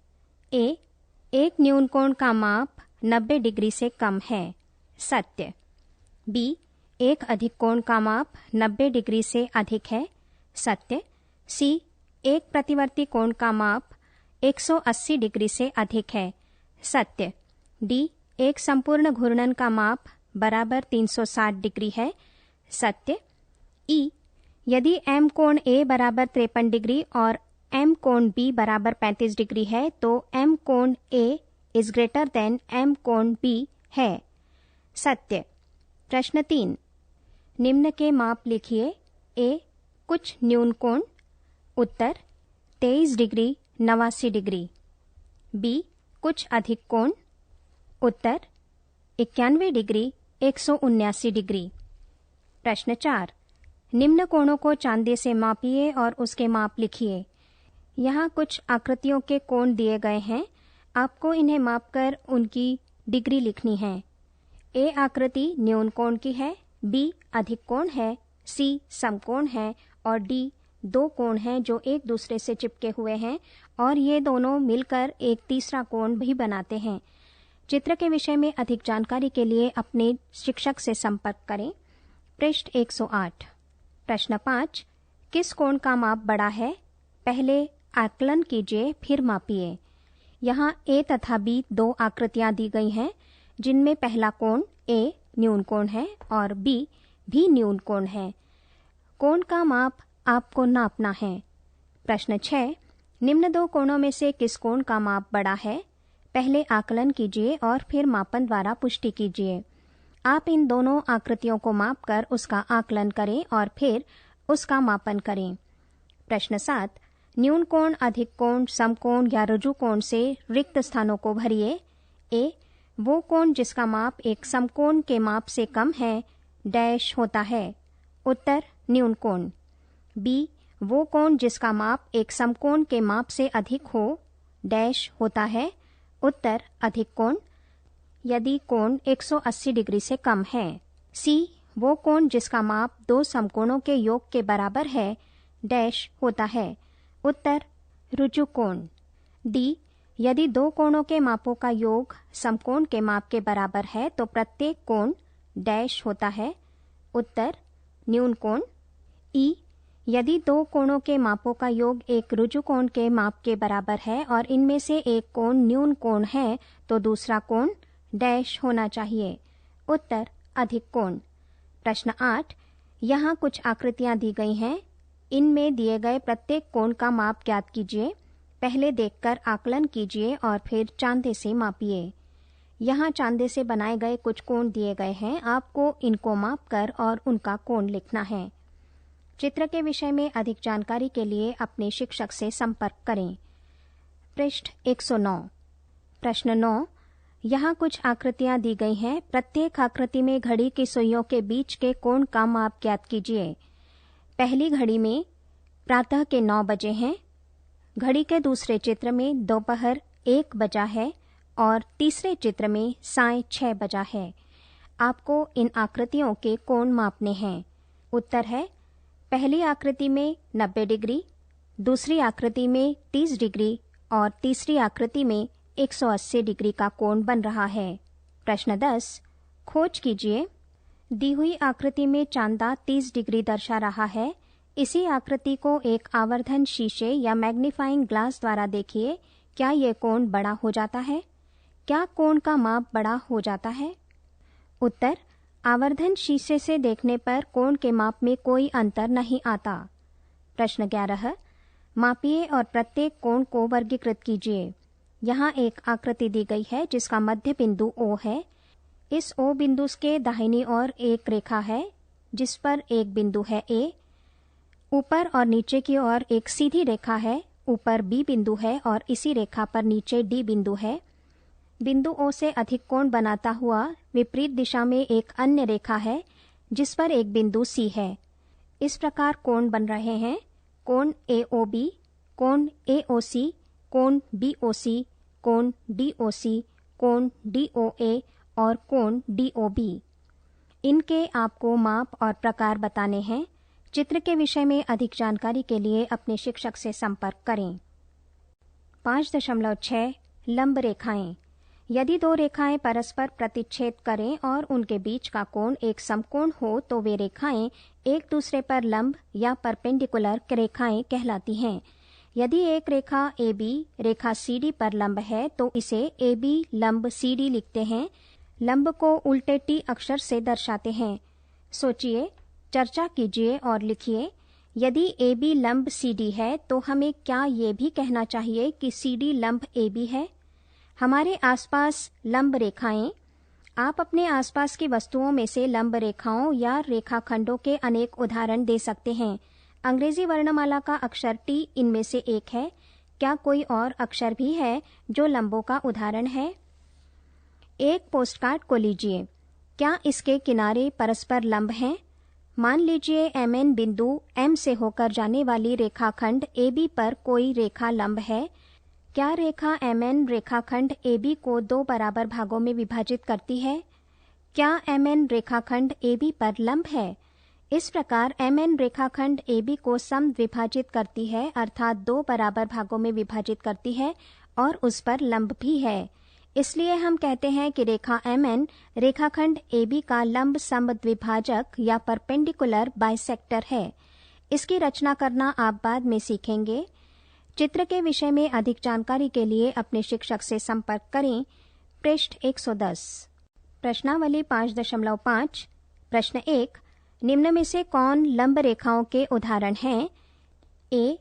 A. एक न्यूनकोण का माप 90 डिग्री से कम है। सत्य। B. एक अधिक कोण का माप 90 डिग्री से अधिक है। सत्य। C. एक प्रतिवर्ती कोण का माप 180 डिग्री से अधिक है। सत्य। D. एक संपूर्ण घूर्णन का माप बराबर 360 डिग्री है। सत्य। E. यदि M कोण A बराबर 53 डिग्री और M कोण B बराबर 35 डिग्री है तो M कोण A is greater than M कोण B है। सत्य। प्रश्न 3. निम्न के माप लिखिए। A. कुछ न्यून कोण। उत्तर 23 डिग्री 89 डिग्री। B. कुछ अधिक कोण। उत्तर 91 डिग्री 179 डिग्री। प्रश्न 4. निम्न कोणों को चांदी से मापिए और उसके माप लिखिए। यहाँ कुछ आकृतियों के कोण दिए गए हैं। आपको इन्हें मापकर उनकी डिग्री लिखनी है। A आकृति न्यून कोण की है, B अधिक कोण है, C समकोण है और D 2 कोण हैं जो एक दूसरे से चिपके हुए हैं और ये दोनों मिलकर एक तीसरा कोण भी बनाते हैं। चित्र के विषय में अधिक जानकारी के लिए अपने शिक्षक से संपर्क करें। पृष्ठ 108। प्रश्न 5. किस कोण का माप बड़ा है? पहले आकलन कीजिए फिर मापिए। यहाँ A तथा B 2 आकृतियां दी गई हैं जिनमें पहला कोण A न्यून कोण है और B भी न्यून कोण है। कोण का माप आपको नापना है। प्रश्न 6. निम्न 2 कोणों में से किस कोण का माप बड़ा है? पहले आकलन कीजिए और फिर मापन द्वारा पुष्टि कीजिए। आप इन दोनों आकृतियों को मापकर उसका आकलन करें और फिर उसका मापन करें। प्रश्न 7. न्यून कोण, अधिक कोण, समकोण या ऋजुकोण से रिक्त स्थानों को भरिए। A. वो कोण जिसका माप एक समकोण के माप से कम है डैश होता है। उत्तर न्यून कोण। B. वो कोण जिसका माप एक समकोण के माप से अधिक हो डैश होता है। उत्तर अधिक कोण। यदि कोण 180 डिग्री से कम है। C. वो कोण जिसका माप दो समकोणों के योग के बराबर है डैश होता है। उत्तर रुजु कोण। डी, यदि दो कोणों के मापों का योग समकोण के माप के बराबर है तो प्रत्येक कोण डैश होता है। उत्तर न्यून कोण। ई, यदि दो कोणों के मापों का योग एक रुजु कोण के माप के बराबर है और इनमें से एक कोण न्यून कोण है तो दूसरा कोण डैश होना चाहिए। उत्तर अधिक कोण। प्रश्न 8, यहाँ कुछ आकृतियां दी गई हैं। इनमें दिए गए प्रत्येक कोण का माप ज्ञात कीजिए। पहले देखकर आकलन कीजिए और फिर चांदे से मापिए। यहाँ चांदे से बनाए गए कुछ कोण दिए गए हैं। आपको इनको मापकर और उनका कोण लिखना है। चित्र के विषय में अधिक जानकारी के लिए अपने शिक्षक से संपर्क करें। पृष्ठ 109। प्रश्न 9, यहाँ कुछ आकृतियां दी गई हैं। प्रत्येक आकृति में घड़ी की सुइयों के बीच के कोण का माप ज्ञात कीजिए। पहली घड़ी में प्रातः के 9 बजे हैं। घड़ी के दूसरे चित्र में दोपहर 1 बजा है और तीसरे चित्र में साय 6 बजा है। आपको इन आकृतियों के कोण मापने हैं। उत्तर है, पहली आकृति में 90 डिग्री, दूसरी आकृति में 30 डिग्री और तीसरी आकृति में 180 डिग्री का कोण बन रहा है। प्रश्न 10, खोज कीजिए। दी हुई आकृति में चांदा 30 डिग्री दर्शा रहा है। इसी आकृति को एक आवर्धन शीशे या मैग्नीफाइंग ग्लास द्वारा देखिए। क्या ये कोण बड़ा हो जाता है? क्या कोण का माप बड़ा हो जाता है? उत्तर, आवर्धन शीशे से देखने पर कोण के माप में कोई अंतर नहीं आता। प्रश्न 11, मापिए और प्रत्येक कोण को वर्गीकृत कीजिए। यहाँ एक आकृति दी गई है जिसका मध्य बिंदु O है। इस O बिंदु के दाहिनी ओर एक रेखा है जिस पर एक बिंदु है A। ऊपर और नीचे की ओर एक सीधी रेखा है। ऊपर B बिंदु है और इसी रेखा पर नीचे D बिंदु है। बिंदु O से अधिक कोण बनाता हुआ विपरीत दिशा में एक अन्य रेखा है जिस पर एक बिंदु C है। इस प्रकार कोण बन रहे हैं कोण AOB, कोण AOC, कोण BOC, कोण DOC, कोण DOA और कोण DOB। इनके आपको माप और प्रकार बताने हैं। चित्र के विषय में अधिक जानकारी के लिए अपने शिक्षक से संपर्क करें। 5.6 लंब रेखाएं। यदि दो रेखाएं परस्पर प्रतिच्छेद करें और उनके बीच का कोण एक समकोण हो तो वे रेखाएं एक दूसरे पर लंब या परपेंडिकुलर रेखाएं कहलाती हैं। यदि एक रेखा AB रेखा CD पर लंब है तो इसे AB लंब CD लिखते हैं। लंब को उल्टे T अक्षर से दर्शाते हैं। सोचिए, चर्चा कीजिए और लिखिए। यदि AB लंब CD है तो हमें क्या ये भी कहना चाहिए कि CD लंब AB है? हमारे आसपास लंब रेखाएं। आप अपने आसपास की वस्तुओं में से लंब रेखाओं या रेखाखंडों के अनेक उदाहरण दे सकते हैं। अंग्रेजी वर्णमाला का अक्षर T इनमें से एक है। क्या कोई और अक्षर भी है जो लंबों का उदाहरण है? एक पोस्टकार्ड को लीजिए। क्या इसके किनारे परस्पर लंब हैं? मान लीजिए MN बिंदु M से होकर जाने वाली रेखाखंड AB पर कोई रेखा लंब है। क्या रेखा MN रेखाखंड AB को दो बराबर भागों में विभाजित करती है? क्या MN रेखाखंड AB पर लंब है? इस प्रकार MN रेखाखंड AB को समद्विभाजित करती है, अर्थात दो बराबर भागों में विभाजित करती है और उस पर लंब भी है। इसलिए हम कहते हैं कि रेखा MN रेखाखंड AB का लंब समद्विभाजक या परपेंडिकुलर बाइसेक्टर है। इसकी रचना करना आप बाद में सीखेंगे। चित्र के विषय में अधिक जानकारी के लिए अपने शिक्षक से संपर्क करें। पृष्ठ 110। प्रश्नावली 5.5। प्रश्न 1, निम्न में से कौन लंब रेखाओं के उदाहरण हैं? A,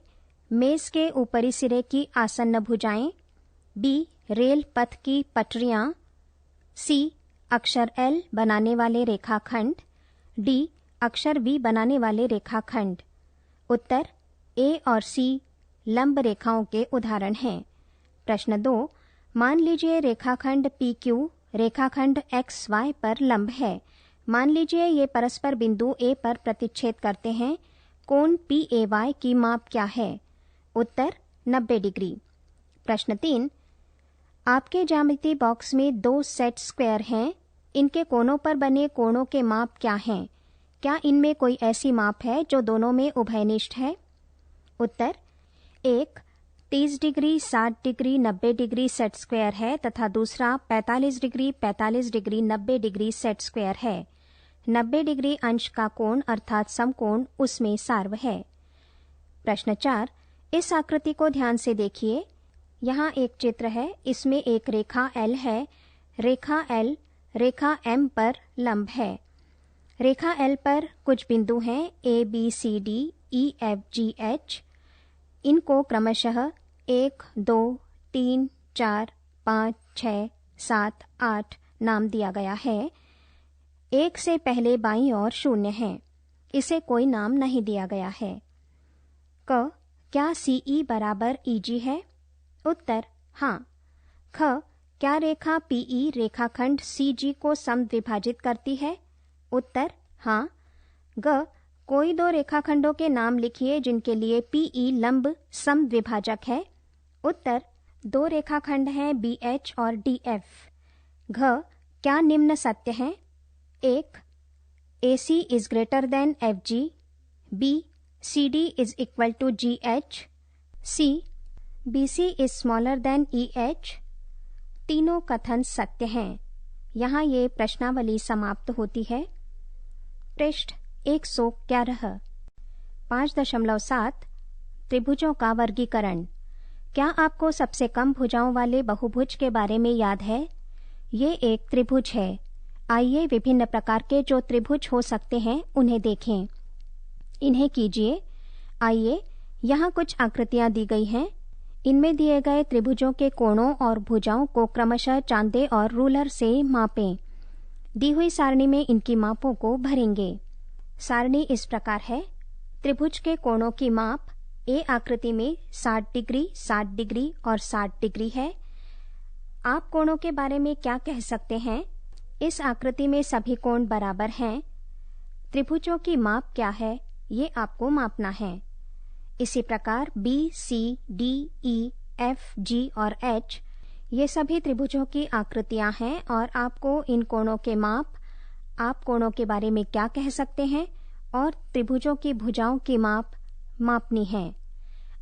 मेज के ऊपरी सिरे की आसन्न भुजाएं। B, रेल पथ की पटरियां। C, अक्षर L बनाने वाले रेखाखंड। D, अक्षर V बनाने वाले रेखाखंड। उत्तर A और C लंब रेखाओं के उदाहरण हैं। प्रश्न 2, मान लीजिए रेखाखंड PQ रेखाखंड XY पर लंब है। मान लीजिए ये परस्पर बिंदु A पर प्रतिच्छेद करते हैं। कोण PAY की माप क्या है? उत्तर 90 डिग्री। प्रश्न 3, आपके ज्यामिति बॉक्स में दो सेट स्क्वायर हैं। इनके कोनों पर बने कोणों के माप क्या हैं? क्या इनमें कोई ऐसी माप है जो दोनों में उभयनिष्ठ है? उत्तर, एक 30 degree 60 degree 90 degree set square है तथा दूसरा 45 डिग्री 90 डिग्री सेट स्क्वायर है। 90 डिग्री अंश का कोण अर्थात समकोण उसमें सार्व है। प्रश्न 4, इस आकृति को ध्यान से देखिए। यहाँ एक चित्र है, इसमें एक रेखा L है। रेखा L रेखा M पर लंब है। रेखा L पर कुछ बिंदु हैं A, B, C, D, E, F, G, H। इनको क्रमशः 1, 2, 3, 4, 5, 6, 7, 8 नाम दिया गया है। 1 से पहले बाईं ओर 0 है, इसे कोई नाम नहीं दिया गया है। क, क्या CE बराबर EG है? उत्तर, हाँ। ख, क्या रेखा PE रेखाखंड CG को समद्विभाजित करती है? उत्तर, हाँ। ग, कोई दो रेखाखंडों के नाम लिखिए जिनके लिए PE लंब समद्विभाजक है। उत्तर, दो रेखाखंड हैं BH और DF। घ, क्या निम्न सत्य हैं? 1, AC is greater than FG। B, CD is equal to GH। C, BC is smaller than EH। तीनों कथन सत्य हैं। यहाँ ये प्रश्नावली समाप्त होती है। पृष्ठ 111। 5.7 त्रिभुजों का वर्गीकरण। क्या आपको सबसे कम भुजाओं वाले बहुभुज के बारे में याद है? ये एक त्रिभुज है। आइए विभिन्न प्रकार के जो त्रिभुज हो सकते हैं उन्हें देखें। इन्हें कीजिए। आइए, यहाँ कुछ आकृतियां दी गई हैं। इनमें दिए गए त्रिभुजों के कोणों और भुजाओं को क्रमशः चांदे और रूलर से मापें। दी हुई सारणी में इनकी मापों को भरेंगे। सारणी इस प्रकार है। त्रिभुज के कोणों की माप ए आकृति में 60 डिग्री 60 डिग्री और 60 डिग्री है। आप कोणों के बारे में क्या कह सकते हैं? इस आकृति में सभी कोण बराबर हैं। त्रिभुजों की माप क्या है, ये आपको मापना है। इसी प्रकार B, C, D, E, F, G और H ये सभी त्रिभुजों की आकृतियां हैं और आपको इन कोणों के माप, आप कोणों के बारे में क्या कह सकते हैं और त्रिभुजों की भुजाओं की माप मापनी है।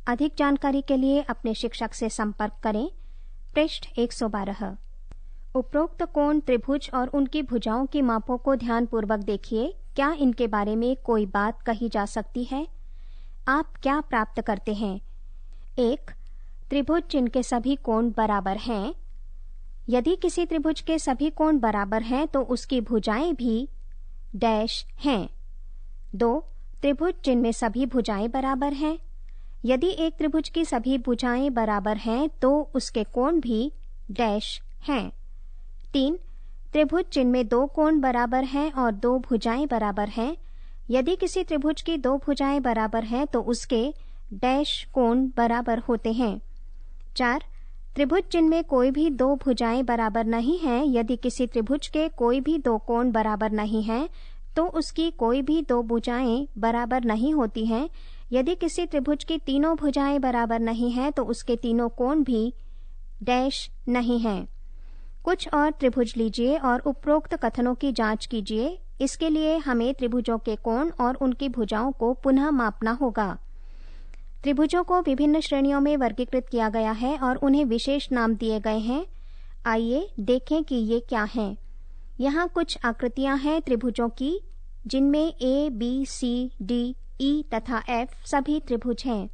अधिक जानकारी के लिए अपने शिक्षक से संपर्क करें। पृष्ठ 112। उपरोक्त कोण त्रिभुज और उनकी भुजाओं की मापों को ध्यानपूर्वक देखिए। क्या इनके बारे में कोई बात कही जा सकती है? आप क्या प्राप्त करते हैं? 1, त्रिभुज जिनके सभी कोण बराबर हैं। यदि किसी त्रिभुज के सभी कोण बराबर हैं तो उसकी भुजाएं भी डैश हैं। 2, त्रिभुज जिनमें सभी भुजाएं बराबर हैं। यदि एक त्रिभुज की सभी भुजाएं बराबर हैं तो उसके कोण भी डैश हैं। 3, त्रिभुज जिनमें 2 कोण बराबर हैं और 2 भुजाएं बराबर हैं। यदि किसी त्रिभुज की 2 भुजाएं बराबर हैं तो उसके डैश कोण बराबर होते हैं। 4, त्रिभुज जिनमें कोई भी 2 भुजाएं बराबर नहीं हैं। यदि किसी त्रिभुज के कोई भी 2 कोण बराबर नहीं हैं तो उसकी कोई भी 2 भुजाएं बराबर नहीं होती हैं। यदि किसी त्रिभुज की तीनों भुजाएं बराबर नहीं हैं तो उसके तीनों कोण भी डैश नहीं हैं। कुछ और त्रिभुज लीजिए और उपरोक्त कथनों की जांच कीजिए। इसके लिए हमें त्रिभुजों के कोण और उनकी भुजाओं को पुनः मापना होगा। त्रिभुजों को विभिन्न श्रेणियों में वर्गीकृत किया गया है और उन्हें विशेष नाम दिए गए हैं। आइए देखें कि ये क्या हैं। यहाँ कुछ आकृतियां हैं त्रिभुजों की, जिनमें A, B, C, D, E तथा F सभी त्रिभुज हैं।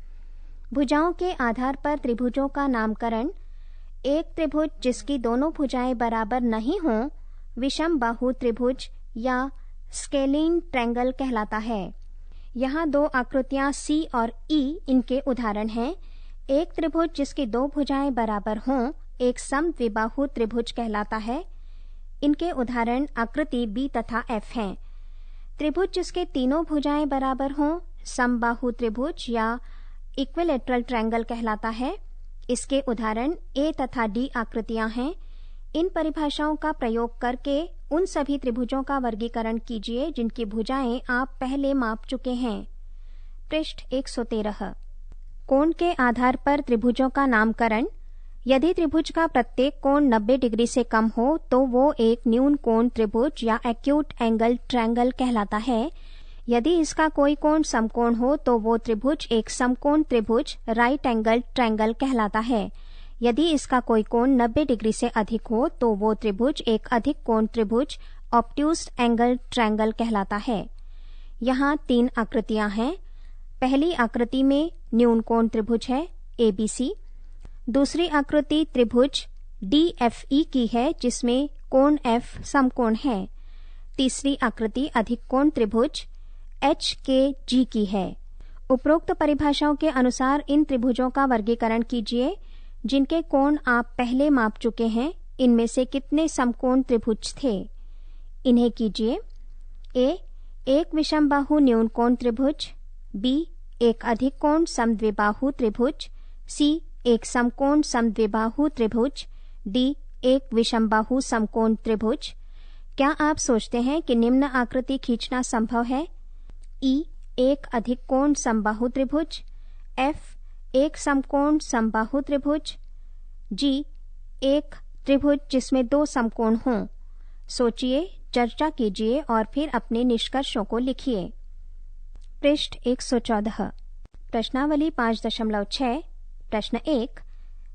भुजाओं के आधार पर त्रिभुजों का नामकरण। एक त्रिभुज जिसकी दोनों भुजाएं बराबर नहीं हों विषम बाहु त्रिभुज या स्केलीन ट्रायंगल कहलाता है। यहाँ 2 आकृतियां C और E इनके उदाहरण हैं। एक त्रिभुज जिसकी 2 भुजाएं बराबर हों एक समद्विबाहु त्रिभुज कहलाता है। इनके उदाहरण आकृति B तथा F हैं। त्रिभुज जिसके तीनों भुजाएं बराबर हों समबाहु त्रिभुज या इक्विलैटरल ट्रायंगल कहलाता है। इसके उदाहरण A तथा D आकृतियां हैं। इन परिभाषाओं का प्रयोग करके उन सभी त्रिभुजों का वर्गीकरण कीजिए जिनकी भुजाएं आप पहले माप चुके हैं। पृष्ठ 113। कोण के आधार पर त्रिभुजों का नामकरण। यदि त्रिभुज का प्रत्येक कोण 90 डिग्री से कम हो तो वो एक न्यून कोण त्रिभुज या एक्यूट एंगल ट्रायंगल कहलाता है। यदि इसका कोई कोण समकोण हो तो वो त्रिभुज एक समकोण त्रिभुज राइट एंगल ट्रायंगल कहलाता है। यदि इसका कोई कोण 90 डिग्री से अधिक हो तो वो त्रिभुज एक अधिक कोण त्रिभुज ऑब्ट्यूज एंगल ट्रायंगल कहलाता है। यहाँ 3 आकृतियां हैं। पहली आकृति में न्यून कोण त्रिभुज है ABC। दूसरी आकृति त्रिभुज DFE की है जिसमें कोण F समकोण है। तीसरी आकृति अधिक कोण त्रिभुज HKG की है। उपरोक्त परिभाषाओं के अनुसार इन त्रिभुजों का वर्गीकरण कीजिए जिनके कोण आप पहले माप चुके हैं। इनमें से कितने समकोण त्रिभुज थे? इन्हें कीजिए। A एक विषमबाहु न्यून कोण त्रिभुज, B एक अधिक कोण समद्विबाहु त्रिभुज, C एक समकोण समद्विबाहु त्रिभुज, D एक विषमबाहु समकोण त्रिभुज। क्या आप सोचते हैं कि निम्न आकृति खींचना संभव है? E एक अधिक कोण समबाहु त्रिभुज, F एक समकोण समबाहु त्रिभुज, G एक त्रिभुज जिसमें 2 समकोण हों। सोचिए, चर्चा कीजिए और फिर अपने निष्कर्षों को लिखिए। पृष्ठ 114। प्रश्नावली 5.6। प्रश्न 1।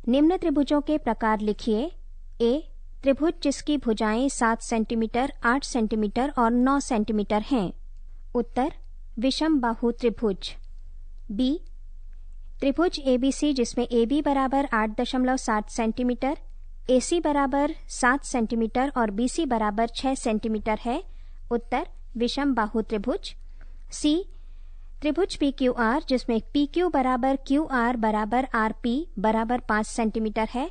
निम्न त्रिभुजों के प्रकार लिखिए। A त्रिभुज जिसकी भुजाएं 7 सेंटीमीटर, 8 सेंटीमीटर और 9 सेंटीमीटर हैं। उत्तर विषम बाहु त्रिभुज। B त्रिभुज ABC जिसमें AB बराबर 8.7 सेंटीमीटर, AC बराबर 7 सेंटीमीटर और BC बराबर 6 सेंटीमीटर है। उत्तर विषम बाहु त्रिभुज। C त्रिभुज PQR जिसमें PQ बराबर QR बराबर RP बराबर 5 सेंटीमीटर है।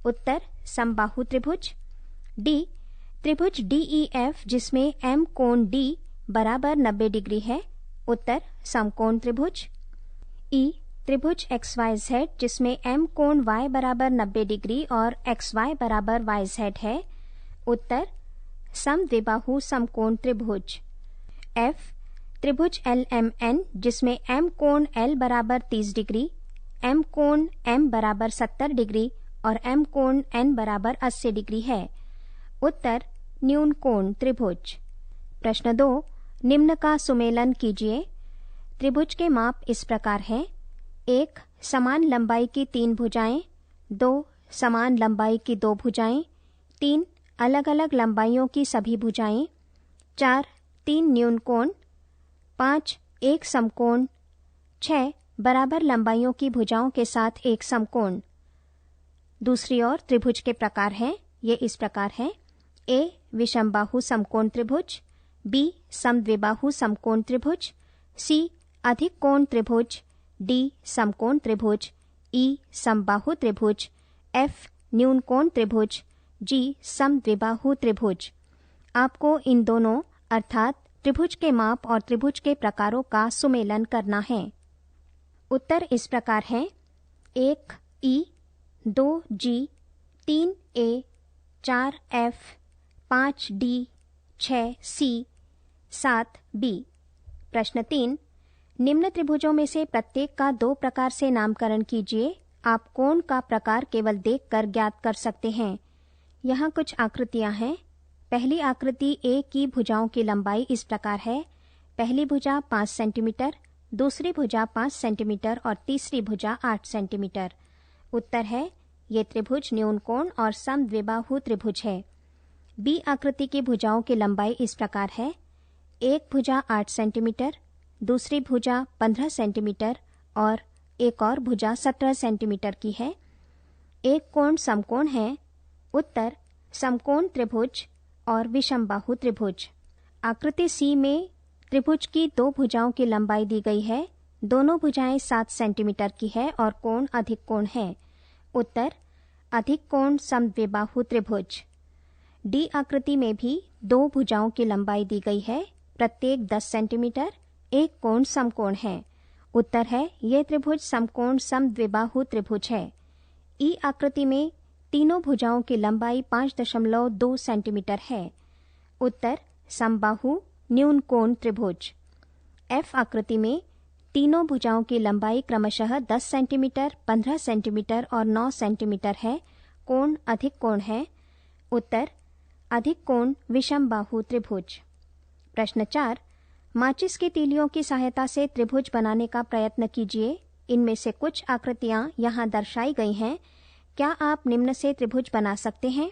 उत्तर समबाहु त्रिभुज। D त्रिभुज DEF जिसमें M कोण D बराबर 90 डिग्री है। उत्तर समकोण त्रिभुज। E त्रिभुज XYZ जिसमें M कोण Y बराबर 90 डिग्री और XY बराबर YZ है। उत्तर समद्विबाहु समकोण त्रिभुज। F त्रिभुज LMN जिसमें M कोण L बराबर 30 डिग्री, M कोण M बराबर 70 डिग्री और M कोण N बराबर 80 डिग्री है। उत्तर न्यून कोण त्रिभुज। प्रश्न 2। निम्न का सुमेलन कीजिए। त्रिभुज के माप इस प्रकार हैं। 1 समान लंबाई की 3 भुजाएं, 2 समान लंबाई की 2 भुजाएं, 3 अलग अलग लंबाइयों की सभी भुजाएं, 4 3 न्यून कोण, 5 एक समकोण, 6 बराबर लंबाइयों की भुजाओं के साथ एक समकोण। दूसरी ओर त्रिभुज के प्रकार हैं। ये इस प्रकार हैं। A विषमबाहु समकोण त्रिभुज, B समद्विबाहु समकोण त्रिभुज, C अधिक कोण त्रिभुज, D समकोण त्रिभुज, E समबाहु त्रिभुज, F न्यून कोण त्रिभुज, G समद्विबाहु त्रिभुज। आपको इन दोनों अर्थात त्रिभुज के माप और त्रिभुज के प्रकारों का सुमेलन करना है। उत्तर इस प्रकार हैं। 1 E, 2 G, 3 A, 4 F, 5 D, 6 C, 7 B। प्रश्न 3। निम्न त्रिभुजों में से प्रत्येक का 2 प्रकार से नामकरण कीजिए। आप कोण का प्रकार केवल देखकर ज्ञात कर सकते हैं। यहाँ कुछ आकृतियां हैं। पहली आकृति A की भुजाओं की लंबाई इस प्रकार है। पहली भुजा 5 सेंटीमीटर, दूसरी भुजा 5 सेंटीमीटर और तीसरी भुजा 8 सेंटीमीटर। उत्तर है ये त्रिभुज न्यून कोण और समद्विबाहु त्रिभुज है। B आकृति की भुजाओं की लंबाई इस प्रकार है। एक भुजा 8 सेंटीमीटर, दूसरी भुजा 15 सेंटीमीटर और एक और भुजा 17 सेंटीमीटर की है। एक कोण समकोण है। उत्तर समकोण त्रिभुज और विषमबाहु त्रिभुज। आकृति C में त्रिभुज की 2 भुजाओं की लंबाई दी गई है। दोनों भुजाएं 7 सेंटीमीटर की है और कोण अधिक कोण है। उत्तर अधिक कोण समद्विबाहु त्रिभुज। D आकृति में भी 2 भुजाओं की लंबाई दी गई है। प्रत्येक 10 सेंटीमीटर। एक कोण समकोण है। उत्तर है ये त्रिभुज समकोण समद्विबाहु त्रिभुज है। E आकृति में तीनों भुजाओं की लंबाई 5.2 सेंटीमीटर है। उत्तर समबाहु न्यून कोण त्रिभुज। F आकृति में तीनों भुजाओं की लंबाई क्रमशः 10 सेंटीमीटर, 15 सेंटीमीटर और 9 सेंटीमीटर है। कोण अधिक कोण है। उत्तर अधिक कोण विषमबाहु त्रिभुज। प्रश्न 4। माचिस की तीलियों की सहायता से त्रिभुज बनाने का प्रयत्न कीजिए। इनमें से कुछ आकृतियां यहाँ दर्शाई गई हैं। क्या आप निम्न से त्रिभुज बना सकते हैं?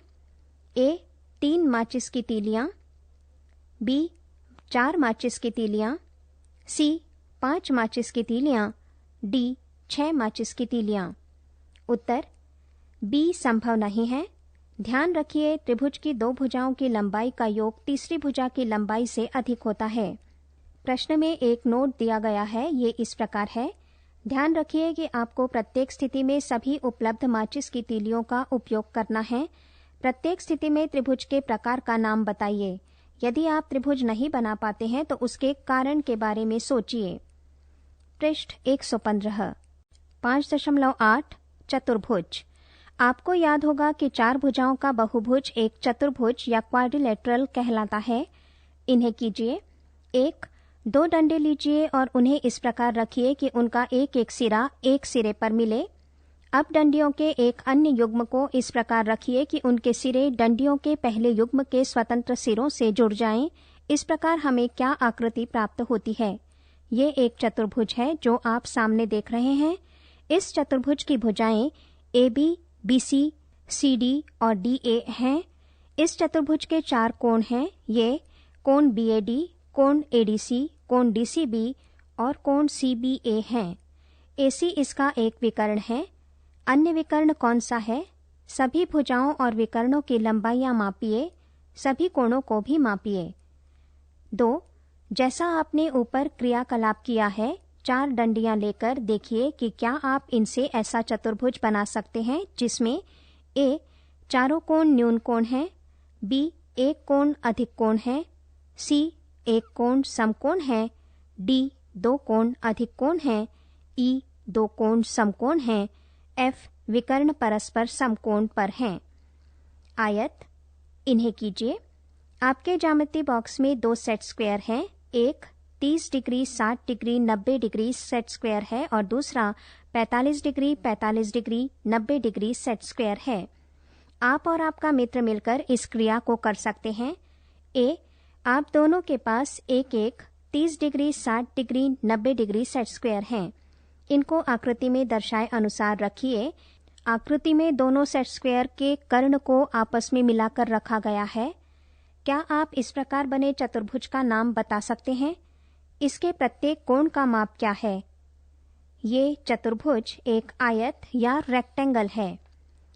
ए 3 माचिस की तीलियां, बी 4 माचिस की तीलियां, सी 5 माचिस की तीलियां, डी 6 माचिस की तीलियां। उत्तर बी संभव नहीं है। ध्यान रखिए, त्रिभुज की 2 भुजाओं की लंबाई का योग तीसरी भुजा की लंबाई से अधिक होता है। प्रश्न में एक नोट दिया गया है, ये इस प्रकार है। ध्यान रखिए कि आपको प्रत्येक स्थिति में सभी उपलब्ध माचिस की तीलियों का उपयोग करना है। प्रत्येक स्थिति में त्रिभुज के प्रकार का नाम बताइए। यदि आप त्रिभुज नहीं बना पाते हैं तो उसके कारण के बारे में सोचिए। पृष्ठ 115 5.8 चतुर्भुज। आपको याद होगा कि 4 भुजाओं का बहुभुज एक चतुर्भुज या क्वाड्रिलेटरल कहलाता है। इन्हें कीजिए। 1 2 डंडे लीजिए और उन्हें इस प्रकार रखिए कि उनका एक एक सिरा एक सिरे पर मिले। अब डंडियों के एक अन्य युग्म को इस प्रकार रखिए कि उनके सिरे डंडियों के पहले युग्म के स्वतंत्र सिरों से जुड़ जाएं। इस प्रकार हमें क्या आकृति प्राप्त होती है? ये एक चतुर्भुज है जो आप सामने देख रहे हैं। इस चतुर्भुज की भुजाएं AB, BC, CD और DA हैं। इस चतुर्भुज के 4 कोण हैं। ये कोण BAD, कोण ADC, कोण DCB और कोण CBA हैं। AC इसका एक विकर्ण है। अन्य विकर्ण कौन सा है? सभी भुजाओं और विकर्णों की लंबाइयां मापिए। सभी कोणों को भी मापिए। 2 जैसा आपने ऊपर क्रियाकलाप किया है, 4 डंडियां लेकर देखिए कि क्या आप इनसे ऐसा चतुर्भुज बना सकते हैं जिसमें A चारों कोण न्यून कोण है, B एक कोण अधिक कोण है, C एक कोण समकोण है, D 2 कोण अधिक कोण है, E 2 कोण समकोण है, F विकर्ण परस्पर समकोण पर हैं। आयत। इन्हें कीजिए। आपके ज्यामिति बॉक्स में 2 सेट स्क्वायर हैं। एक 30 degree 60 degree 90 degree set square है और दूसरा 45 degree 45 degree 90 degree set square है। आप और आपका मित्र मिलकर इस क्रिया को कर सकते हैं। ए आप दोनों के पास एक एक 30 degree 60 degree 90 degree set square हैं। इनको आकृति में दर्शाए अनुसार रखिए। आकृति में दोनों सेट स्क्वायर के कर्ण को आपस में मिलाकर रखा गया है। क्या आप इस प्रकार बने चतुर्भुज का नाम बता सकते हैं? इसके प्रत्येक कोण का माप क्या है? ये चतुर्भुज एक आयत या रेक्टेंगल है।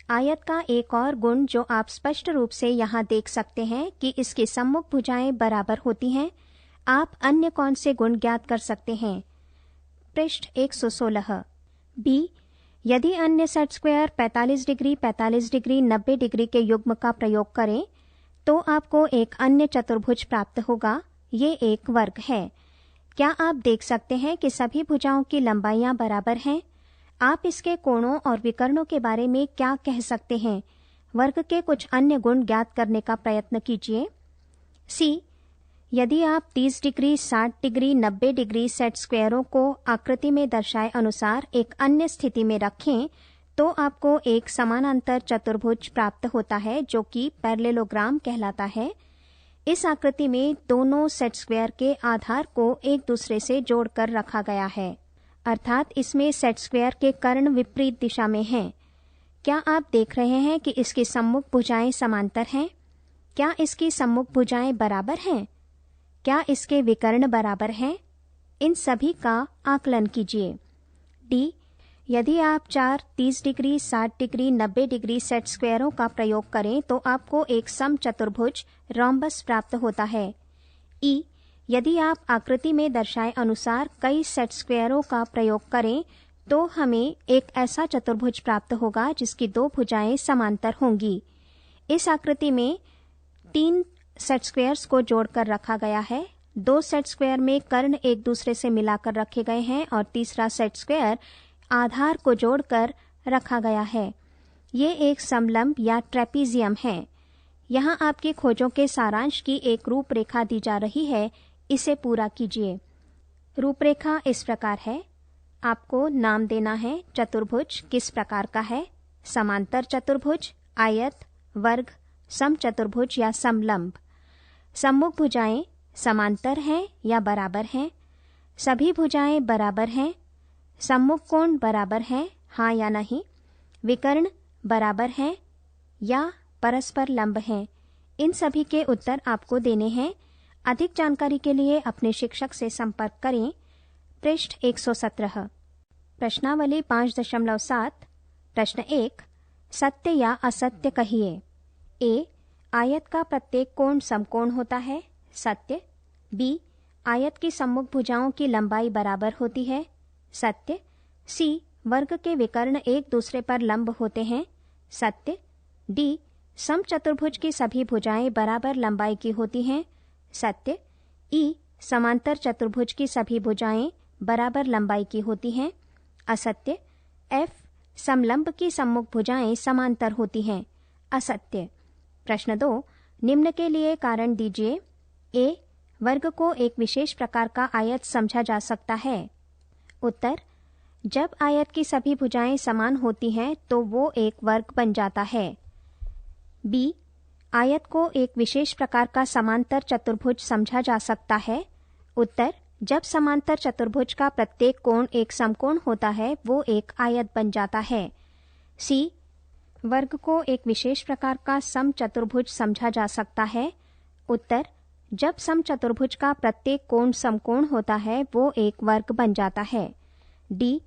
आयत का एक और गुण जो आप स्पष्ट रूप से यहाँ देख सकते हैं कि इसकी सम्मुख भुजाएं बराबर होती हैं। आप अन्य कौन से गुण ज्ञात कर सकते हैं? पृष्ठ 116 बी यदि अन्य set square 45 degree 45 degree 90 degree के युग्म का प्रयोग करें तो आपको एक अन्य चतुर्भुज प्राप्त होगा। ये एक वर्ग है। क्या आप देख सकते हैं कि सभी भुजाओं की लंबाइयां बराबर हैं? आप इसके कोणों और विकर्णों के बारे में क्या कह सकते हैं? वर्ग के कुछ अन्य गुण ज्ञात करने का प्रयत्न कीजिए। सी यदि आप 30 डिग्री 60 डिग्री 90 डिग्री सेट स्क्वायरों को आकृति में दर्शाए अनुसार एक अन्य स्थिति में रखें तो आपको एक समानांतर चतुर्भुज प्राप्त होता है जो कि पैरेललोग्राम कहलाता है। इस आकृति में दोनों सेट स्क्वायर के आधार को एक दूसरे से जोड़कर रखा गया है, अर्थात इसमें सेट स्क्वायर के कर्ण विपरीत दिशा में हैं। क्या आप देख रहे हैं कि इसकी सम्मुख भुजाएं समांतर हैं? क्या इसकी सम्मुख भुजाएं बराबर हैं? क्या इसके विकर्ण बराबर हैं? इन सभी का आकलन कीजिए। डी यदि आप 4 30 डिग्री 60 डिग्री 90 डिग्री सेट स्क्वायरों का प्रयोग करें तो आपको एक समचतुर्भुज रोम्बस प्राप्त होता है। ई यदि आप आकृति में दर्शाए अनुसार कई सेट स्क्वायरों का प्रयोग करें तो हमें एक ऐसा चतुर्भुज प्राप्त होगा जिसकी 2 भुजाएं समांतर होंगी। इस आकृति में 3 सेट स्क्वायर्स को जोड़कर रखा गया है। 2 सेट स्क्वायर में कर्ण एक दूसरे से मिलाकर रखे गए हैं और तीसरा सेट स्क्वायर आधार को जोड़कर रखा गया है। ये एक समलंब या ट्रेपीजियम है। यहाँ आपकी खोजों के सारांश की एक रूपरेखा दी जा रही है, इसे पूरा कीजिए। रूपरेखा इस प्रकार है। आपको नाम देना है चतुर्भुज किस प्रकार का है, समांतर चतुर्भुज, आयत, वर्ग, समचतुर्भुज या समलंब। सम्मुख भुजाएं समांतर हैं या बराबर हैं, सभी भुजाएं बराबर हैं, सम्मुख कोण बराबर हैं, हाँ या नहीं, विकर्ण बराबर हैं या परस्पर लंब हैं। इन सभी के उत्तर आपको देने हैं। अधिक जानकारी के लिए अपने शिक्षक से संपर्क करें। पृष्ठ 117। प्रश्नावली 5.7। प्रश्न 1, सत्य या असत्य कहिए। ए, आयत का प्रत्येक कोण समकोण होता है, सत्य। बी, आयत की सम्मुख भुजाओं की लंबाई बराबर होती है, सत्य। सी, वर्ग के विकर्ण एक दूसरे पर लंब होते हैं, सत्य। डी, समचतुर्भुज की सभी भुजाएं बराबर लंबाई की होती हैं, सत्य। ई, समांतर चतुर्भुज की सभी भुजाएं बराबर लंबाई की होती हैं, असत्य। एफ, समलंब की सम्मुख भुजाएं समांतर होती हैं, असत्य। प्रश्न 2, निम्न के लिए कारण दीजिए। ए, वर्ग को एक विशेष प्रकार का आयत समझा जा सकता है। उत्तर, जब आयत की सभी भुजाएं समान होती हैं तो वो एक वर्ग बन जाता है। बी, आयत को एक विशेष प्रकार का समांतर चतुर्भुज समझा जा सकता है। उत्तर, जब समांतर चतुर्भुज का प्रत्येक कोण एक समकोण होता है वो एक आयत बन जाता है। सी, वर्ग को एक विशेष प्रकार का समचतुर्भुज समझा जा सकता है। उत्तर, जब समचतुर्भुज का प्रत्येक कोण समकोण होता है वो एक वर्ग बन जाता है। डी,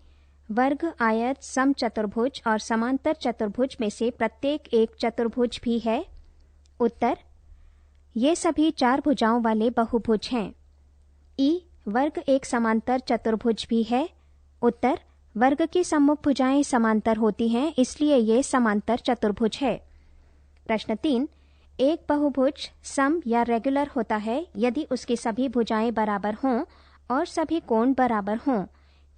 वर्ग, आयत, समचतुर्भुज और समांतर चतुर्भुज में से प्रत्येक एक चतुर्भुज भी है। उत्तर, ये सभी 4 भुजाओं वाले बहुभुज हैं। ई, वर्ग एक समांतर चतुर्भुज भी है। उत्तर, वर्ग की सम्मुख भुजाएं समांतर होती हैं इसलिए ये समांतर चतुर्भुज है। प्रश्न 3, एक बहुभुज सम या रेगुलर होता है यदि उसकी सभी भुजाएं बराबर हों और सभी कोण बराबर हों।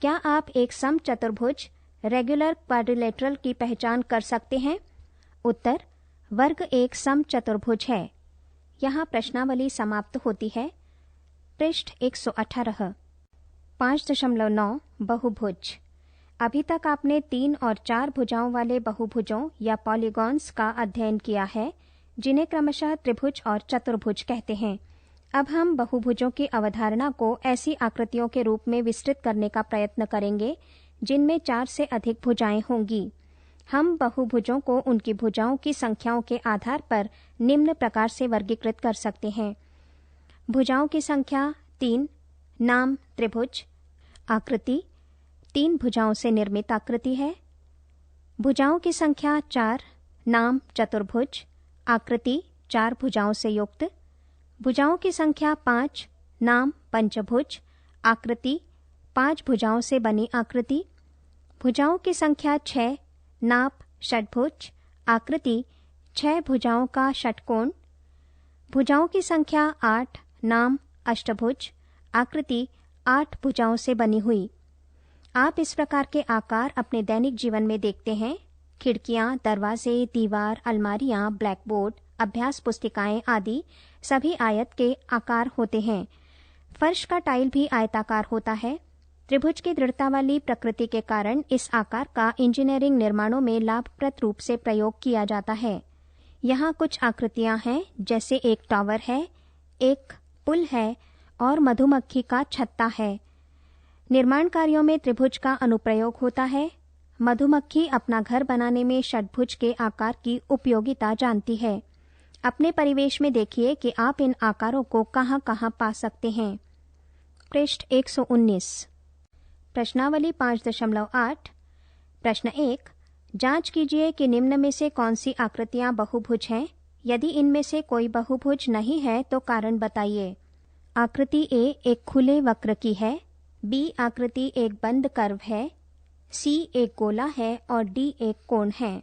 क्या आप एक सम चतुर्भुज रेगुलर क्वाड्रिलेटरल की पहचान कर सकते हैं? उत्तर, वर्ग एक सम चतुर्भुज है। यहाँ प्रश्नावली समाप्त होती है। पृष्ठ 118। 5.9 बहुभुज। अभी तक आपने 3 और 4 भुजाओं वाले बहुभुजों या पॉलीगॉन्स का अध्ययन किया है जिन्हें क्रमशः त्रिभुज और चतुर्भुज कहते हैं। अब हम बहुभुजों की अवधारणा को ऐसी आकृतियों के रूप में विस्तृत करने का प्रयत्न करेंगे जिनमें 4 से अधिक भुजाएं होंगी। हम बहुभुजों को उनकी भुजाओं की संख्याओं के आधार पर निम्न प्रकार से वर्गीकृत कर सकते हैं। भुजाओं की संख्या 3, नाम त्रिभुज, आकृति 3 भुजाओं से निर्मित आकृति है। भुजाओं की संख्या 4, नाम चतुर्भुज, आकृति 4 भुजाओं से युक्त। भुजाओं की संख्या 5, नाम पंचभुज, आकृति 5 भुजाओं से बनी आकृति। भुजाओं की संख्या 6, नाप षटभुज, आकृति 6 भुजाओं का षटकोण। भुजाओं की संख्या 8, नाम अष्टभुज, आकृति 8 भुजाओं से बनी हुई। आप इस प्रकार के आकार अपने दैनिक जीवन में देखते हैं। खिड़कियां, दरवाजे, दीवार, अलमारियां, ब्लैकबोर्ड, अभ्यास पुस्तिकाएं आदि सभी आयत के आकार होते हैं। फर्श का टाइल भी आयताकार होता है। त्रिभुज की दृढ़ता वाली प्रकृति के कारण इस आकार का इंजीनियरिंग निर्माणों में लाभप्रद रूप से प्रयोग किया जाता है। यहाँ कुछ आकृतियां हैं जैसे एक टावर है, एक पुल है और मधुमक्खी का छत्ता है। निर्माण कार्यों में त्रिभुज का अनुप्रयोग होता है। मधुमक्खी अपना घर बनाने में षटभुज के आकार की उपयोगिता जानती है। अपने परिवेश में देखिए कि आप इन आकारों को कहाँ कहाँ पा सकते हैं। पृष्ठ 119। प्रश्नावली 5.8। प्रश्न 1, जांच कीजिए कि निम्न में से कौन सी आकृतियां बहुभुज हैं। यदि इनमें से कोई बहुभुज नहीं है तो कारण बताइए। आकृति ए एक खुले वक्र की है, बी आकृति एक बंद कर्व है, सी एक गोला है और डी एक कोण है।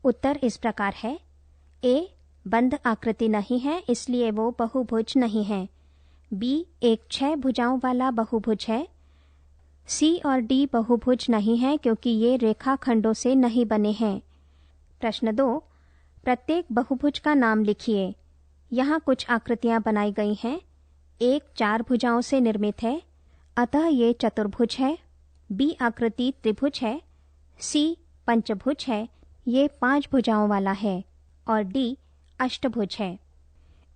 उत्तर इस प्रकार है। ए बंद आकृति नहीं है इसलिए वो बहुभुज नहीं है। बी एक 6 भुजाओं वाला बहुभुज है। सी और डी बहुभुज नहीं है क्योंकि ये रेखाखंडों से नहीं बने हैं। प्रश्न 2, प्रत्येक बहुभुज का नाम लिखिए। यहाँ कुछ आकृतियां बनाई गई हैं। एक 4 भुजाओं से निर्मित है, अतः ये चतुर्भुज है। बी आकृति त्रिभुज है। सी पंचभुज है, ये 5 भुजाओं वाला है और डी अष्टभुज है।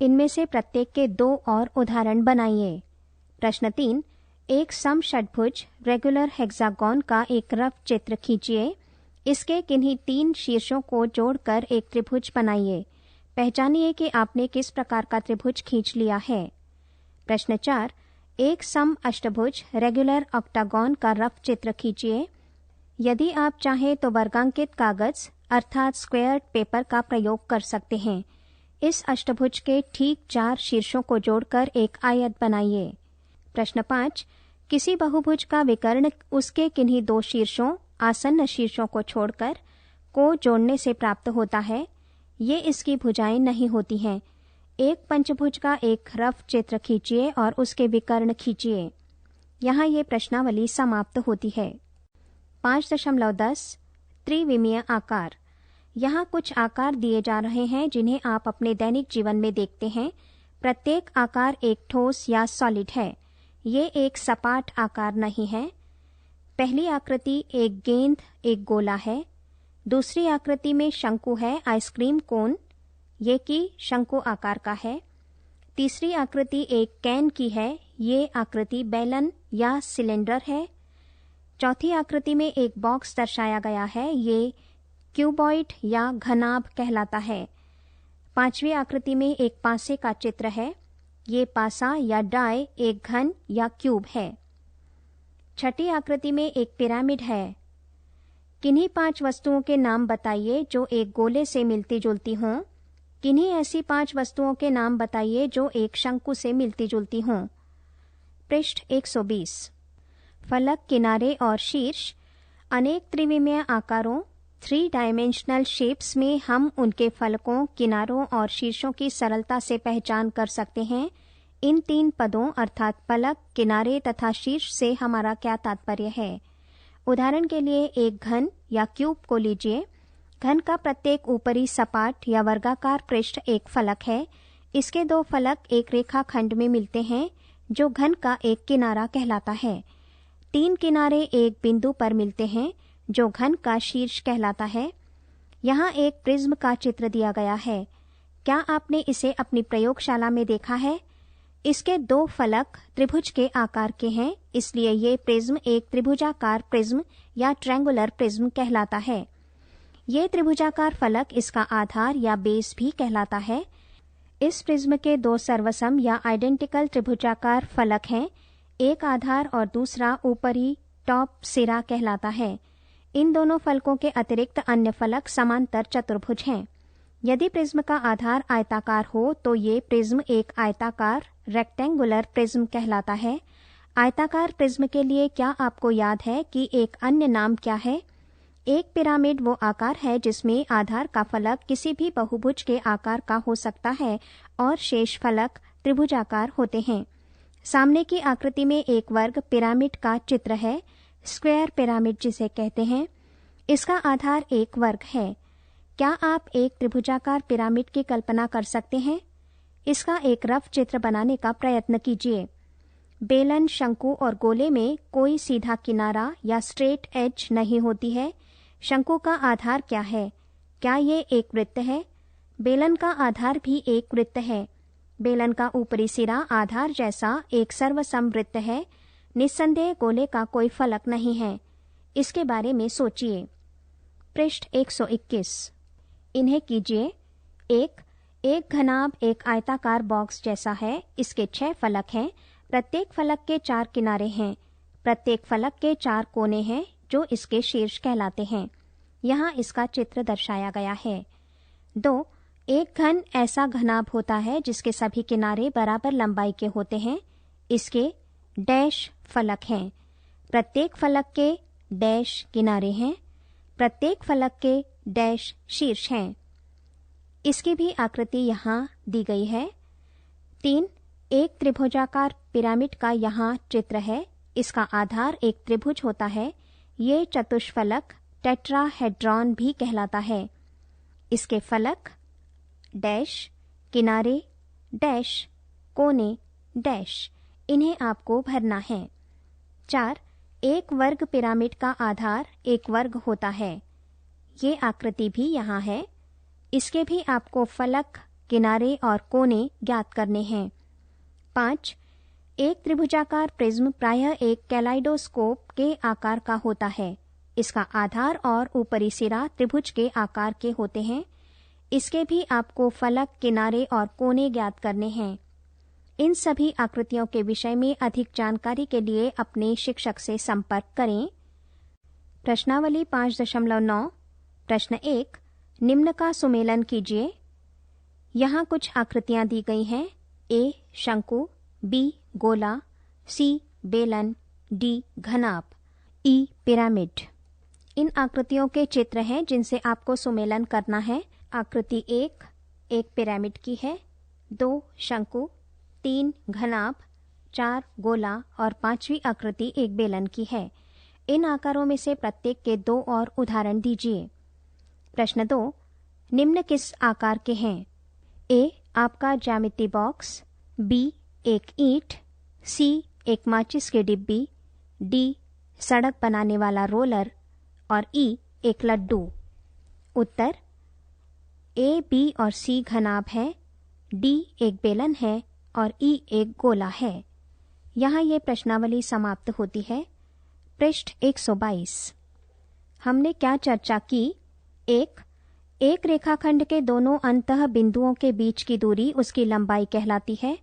इनमें से प्रत्येक के 2 और उदाहरण बनाइए। प्रश्न 3, एक समषट्भुज रेगुलर हेक्सागोन का एक रफ चित्र खींचिए। इसके किन्हीं 3 शीर्षों को जोड़कर एक त्रिभुज बनाइए। पहचानिए कि आपने किस प्रकार का त्रिभुज खींच लिया है। प्रश्न 4, एक सम अष्टभुज रेगुलर ऑक्टागोन का रफ चित्र खींचिए। यदि आप चाहें तो वर्गांकित कागज अर्थात स्क्वायर्ड पेपर का प्रयोग कर सकते हैं। इस अष्टभुज के ठीक 4 शीर्षों को जोड़कर एक आयत बनाइए। प्रश्न 5, किसी बहुभुज का विकर्ण उसके किन्हीं 2 शीर्षों आसन्न शीर्षों को छोड़कर को जोड़ने से प्राप्त होता है। ये इसकी भुजाएं नहीं होती हैं। एक पंचभुज का एक रफ चित्र खींचिए और उसके विकर्ण खींचिए। यहाँ ये प्रश्नावली समाप्त होती है। 5.10 त्रिविमीय आकार। यहाँ कुछ आकार दिए जा रहे हैं जिन्हें आप अपने दैनिक जीवन में देखते हैं। प्रत्येक आकार एक ठोस या सॉलिड है। ये एक सपाट आकार नहीं है। पहली आकृति एक गेंद एक गोला है। दूसरी आकृति में शंकु है, आइसक्रीम कोन, ये कि शंकु आकार का है। तीसरी आकृति एक कैन की है, ये आकृति बेलन या सिलेंडर है। चौथी आकृति में एक बॉक्स दर्शाया गया है, ये क्यूबॉइड या घनाभ कहलाता है। 5वीं आकृति में एक पासे का चित्र है, ये पासा या डाय एक घन या क्यूब है। 6ठी आकृति में एक पिरामिड है। किन्हीं 5 वस्तुओं के नाम बताइए जो एक गोले से मिलती जुलती हों। किन्हीं ऐसी 5 वस्तुओं के नाम बताइए जो एक शंकु से मिलती जुलती हों। पृष्ठ 120। फलक, किनारे और शीर्ष। अनेक त्रिविमीय आकारों 3 डायमेंशनल शेप्स में हम उनके फलकों, किनारों और शीर्षों की सरलता से पहचान कर सकते हैं। इन 3 पदों अर्थात फलक, किनारे तथा शीर्ष से हमारा क्या तात्पर्य है। उदाहरण के लिए एक घन या क्यूब को लीजिए। घन का प्रत्येक ऊपरी सपाट या वर्गाकार पृष्ठ एक फलक है। इसके 2 फलक एक रेखाखंड में मिलते हैं जो घन का एक किनारा कहलाता है। 3 किनारे एक बिंदु पर मिलते हैं जो घन का शीर्ष कहलाता है। यहाँ एक प्रिज्म का चित्र दिया गया है। क्या आपने इसे अपनी प्रयोगशाला में देखा है? इसके 2 फलक त्रिभुज के आकार के हैं, इसलिए ये प्रिज्म एक त्रिभुजाकार प्रिज्म या ट्रायंगुलर प्रिज्म कहलाता है। ये त्रिभुजाकार फलक इसका आधार या बेस भी कहलाता है। इस प्रिज्म के 2 सर्वसम या आइडेंटिकल त्रिभुजाकार फलक हैं। एक आधार और दूसरा ऊपरी टॉप सिरा कहलाता है। इन दोनों फलकों के अतिरिक्त अन्य फलक समांतर चतुर्भुज हैं। यदि प्रिज्म का आधार आयताकार हो तो ये प्रिज्म एक आयताकार रेक्टेंगुलर प्रिज्म कहलाता है। आयताकार प्रिज्म के लिए क्या आपको याद है कि एक अन्य नाम क्या है? एक पिरामिड वो आकार है जिसमें आधार का फलक किसी भी बहुभुज के आकार का हो सकता है और शेष फलक त्रिभुजाकार होते हैं। सामने की आकृति में एक वर्ग पिरामिड का चित्र है, स्क्वायर पिरामिड जिसे कहते हैं। इसका आधार एक वर्ग है। क्या आप एक त्रिभुजाकार पिरामिड की कल्पना कर सकते हैं? इसका एक रफ चित्र बनाने का प्रयत्न कीजिए। बेलन, शंकु और गोले में कोई सीधा किनारा या स्ट्रेट एज नहीं होती है। शंकु का आधार क्या है? क्या ये एक वृत्त है? बेलन का आधार भी एक वृत्त है। बेलन का ऊपरी सिरा आधार जैसा एक सर्वसम वृत्त है। निस्संदेह गोले का कोई फलक नहीं है। इसके बारे में सोचिए। पृष्ठ 121। इन्हें कीजिए। एक घनाभ एक आयताकार बॉक्स जैसा है। इसके 6 फलक हैं। प्रत्येक फलक के 4 किनारे हैं। प्रत्येक फलक के 4 कोने हैं जो इसके शीर्ष कहलाते हैं। यहाँ इसका चित्र दर्शाया गया है। 2. एक घन ऐसा घनाभ होता है जिसके सभी किनारे बराबर लंबाई के होते हैं। इसके डैश फलक हैं। प्रत्येक फलक के डैश किनारे हैं। प्रत्येक फलक के डैश शीर्ष हैं। इसकी भी आकृति यहाँ दी गई है। 3. एक त्रिभुजाकार पिरामिड का यहाँ चित्र है। इसका आधार एक त्रिभुज होता है। ये चतुष्फलक टेट्राहेड्रॉन भी कहलाता है। इसके फलक डैश, किनारे डैश, कोने डैश, इन्हें आपको भरना है। 4. एक वर्ग पिरामिड का आधार एक वर्ग होता है। ये आकृति भी यहाँ है। इसके भी आपको फलक, किनारे और कोने ज्ञात करने हैं। 5. एक त्रिभुजाकार प्रिज्म प्रायः एक कैलाइडोस्कोप के आकार का होता है। इसका आधार और ऊपरी सिरा त्रिभुज के आकार के होते हैं। इसके भी आपको फलक, किनारे और कोने ज्ञात करने हैं। इन सभी आकृतियों के विषय में अधिक जानकारी के लिए अपने शिक्षक से संपर्क करें। प्रश्नावली 5.9। प्रश्न 1, निम्न का सुमेलन कीजिए। यहाँ कुछ आकृतियां दी गई हैं। ए शंकु, बी गोला, सी बेलन, डी घनाभ, ई पिरामिड। इन आकृतियों के चित्र हैं जिनसे आपको सुमेलन करना है। आकृति 1 एक पिरामिड की है, 2 शंकु, 3 घनाभ, 4 गोला और 5वीं आकृति एक बेलन की है। इन आकारों में से प्रत्येक के 2 और उदाहरण दीजिए। प्रश्न 2, निम्न किस आकार के हैं? ए आपका ज्यामिति बॉक्स, बी एक ईंट, सी एक माचिस की डिब्बी, डी सड़क बनाने वाला रोलर और ई एक लड्डू। उत्तर ए, बी और सी घनाभ है, डी एक बेलन है और ई एक गोला है। यहाँ ये प्रश्नावली समाप्त होती है। पृष्ठ 122। हमने क्या चर्चा की? एक रेखाखंड के दोनों अंतः बिंदुओं के बीच की दूरी उसकी लंबाई कहलाती है।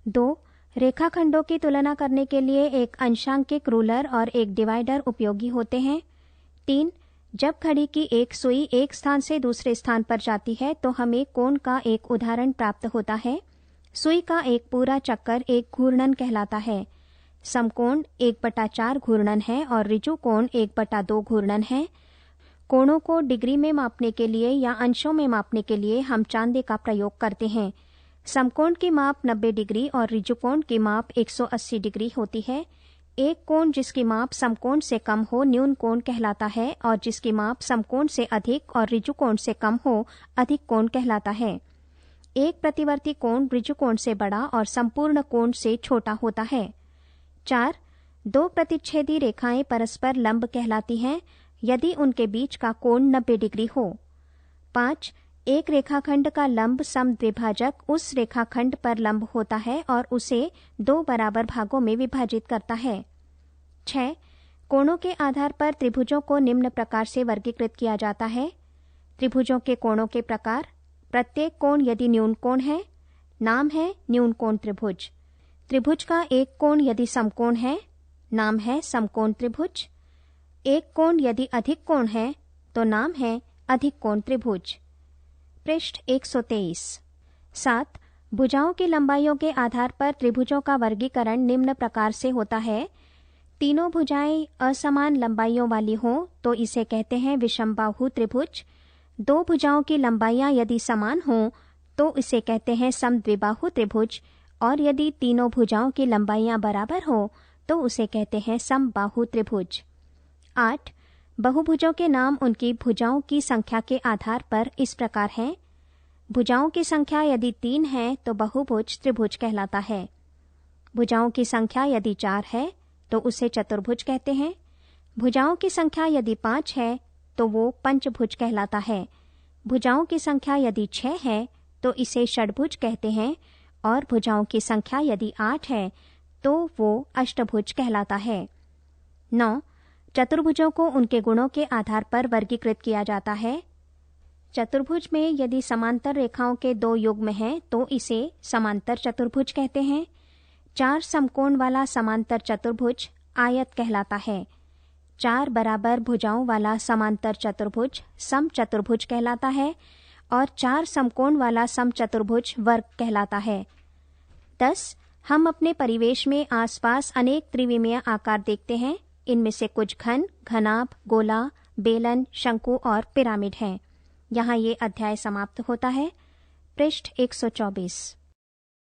2 रेखाखंडों की तुलना करने के लिए एक अंशांकित रूलर और एक डिवाइडर उपयोगी होते हैं। 3 जब घड़ी की एक सुई एक स्थान से दूसरे स्थान पर जाती है तो हमें कोण का एक उदाहरण प्राप्त होता है। सुई का एक पूरा चक्कर एक घूर्णन कहलाता है। समकोण 1/4 घूर्णन है और ऋजु कोण 1/2 घूर्णन है। कोणों को डिग्री में मापने के लिए या अंशों में मापने के लिए हम चांदे का प्रयोग करते हैं। समकोण की माप 90 डिग्री और ऋजुकोण की माप 180 डिग्री होती है। एक कोण जिसकी माप समकोण से कम हो न्यून कोण कहलाता है और जिसकी माप समकोण से अधिक और ऋजुकोण से कम हो अधिक कोण कहलाता है। एक प्रतिवर्ती कोण ऋजुकोण से बड़ा और संपूर्ण कोण से छोटा होता है। 4 2 प्रतिच्छेदी रेखाएं परस्पर लंब कहलाती हैं यदि उनके बीच का कोण 90 डिग्री हो। 5 एक रेखाखंड का लंब समद्विभाजक उस रेखाखंड पर लंब होता है और उसे 2 बराबर भागों में विभाजित करता है। 6 कोणों के आधार पर त्रिभुजों को निम्न प्रकार से वर्गीकृत किया जाता है। त्रिभुजों के कोणों के प्रकार। प्रत्येक कोण यदि न्यून कोण है, नाम है न्यून कोण त्रिभुज। त्रिभुज का एक कोण यदि समकोण है, नाम है समकोण त्रिभुज। एक कोण यदि अधिक कोण है तो नाम है अधिक कोण त्रिभुज। पृष्ठ 123। 7 भुजाओं की लंबाइयों के आधार पर त्रिभुजों का वर्गीकरण निम्न प्रकार से होता है। तीनों भुजाएं असमान लंबाइयों वाली हों तो इसे कहते हैं विषमबाहु त्रिभुज। 2 भुजाओं की लंबाइयां यदि समान हों तो इसे कहते हैं समद्विबाहु त्रिभुज और यदि तीनों भुजाओं की लंबाइयां बराबर हो तो उसे कहते हैं समबाहु त्रिभुज। 8 बहुभुजों के नाम उनकी भुजाओं की संख्या के आधार पर इस प्रकार हैं। भुजाओं की संख्या यदि 3 है तो बहुभुज त्रिभुज कहलाता है। भुजाओं की संख्या यदि 4 है तो उसे चतुर्भुज कहते हैं। भुजाओं की संख्या यदि 5 है तो वो पंचभुज कहलाता है। भुजाओं की संख्या यदि 6 है तो इसे षडभुज कहते हैं और भुजाओं की संख्या यदि 8 है तो वो अष्टभुज कहलाता है। 9 चतुर्भुजों को उनके गुणों के आधार पर वर्गीकृत किया जाता है। चतुर्भुज में यदि समांतर रेखाओं के 2 युग्म हैं तो इसे समांतर चतुर्भुज कहते हैं। 4 समकोण वाला समांतर चतुर्भुज आयत कहलाता है। 4 बराबर भुजाओं वाला समांतर चतुर्भुज समचतुर्भुज कहलाता है और 4 समकोण वाला समचतुर्भुज वर्ग कहलाता है। 10 हम अपने परिवेश में आसपास अनेक त्रिविमीय आकार देखते हैं। इनमें से कुछ घन, घनाभ, गोला, बेलन, शंकु और पिरामिड हैं। यहाँ ये अध्याय समाप्त होता है। पृष्ठ 124।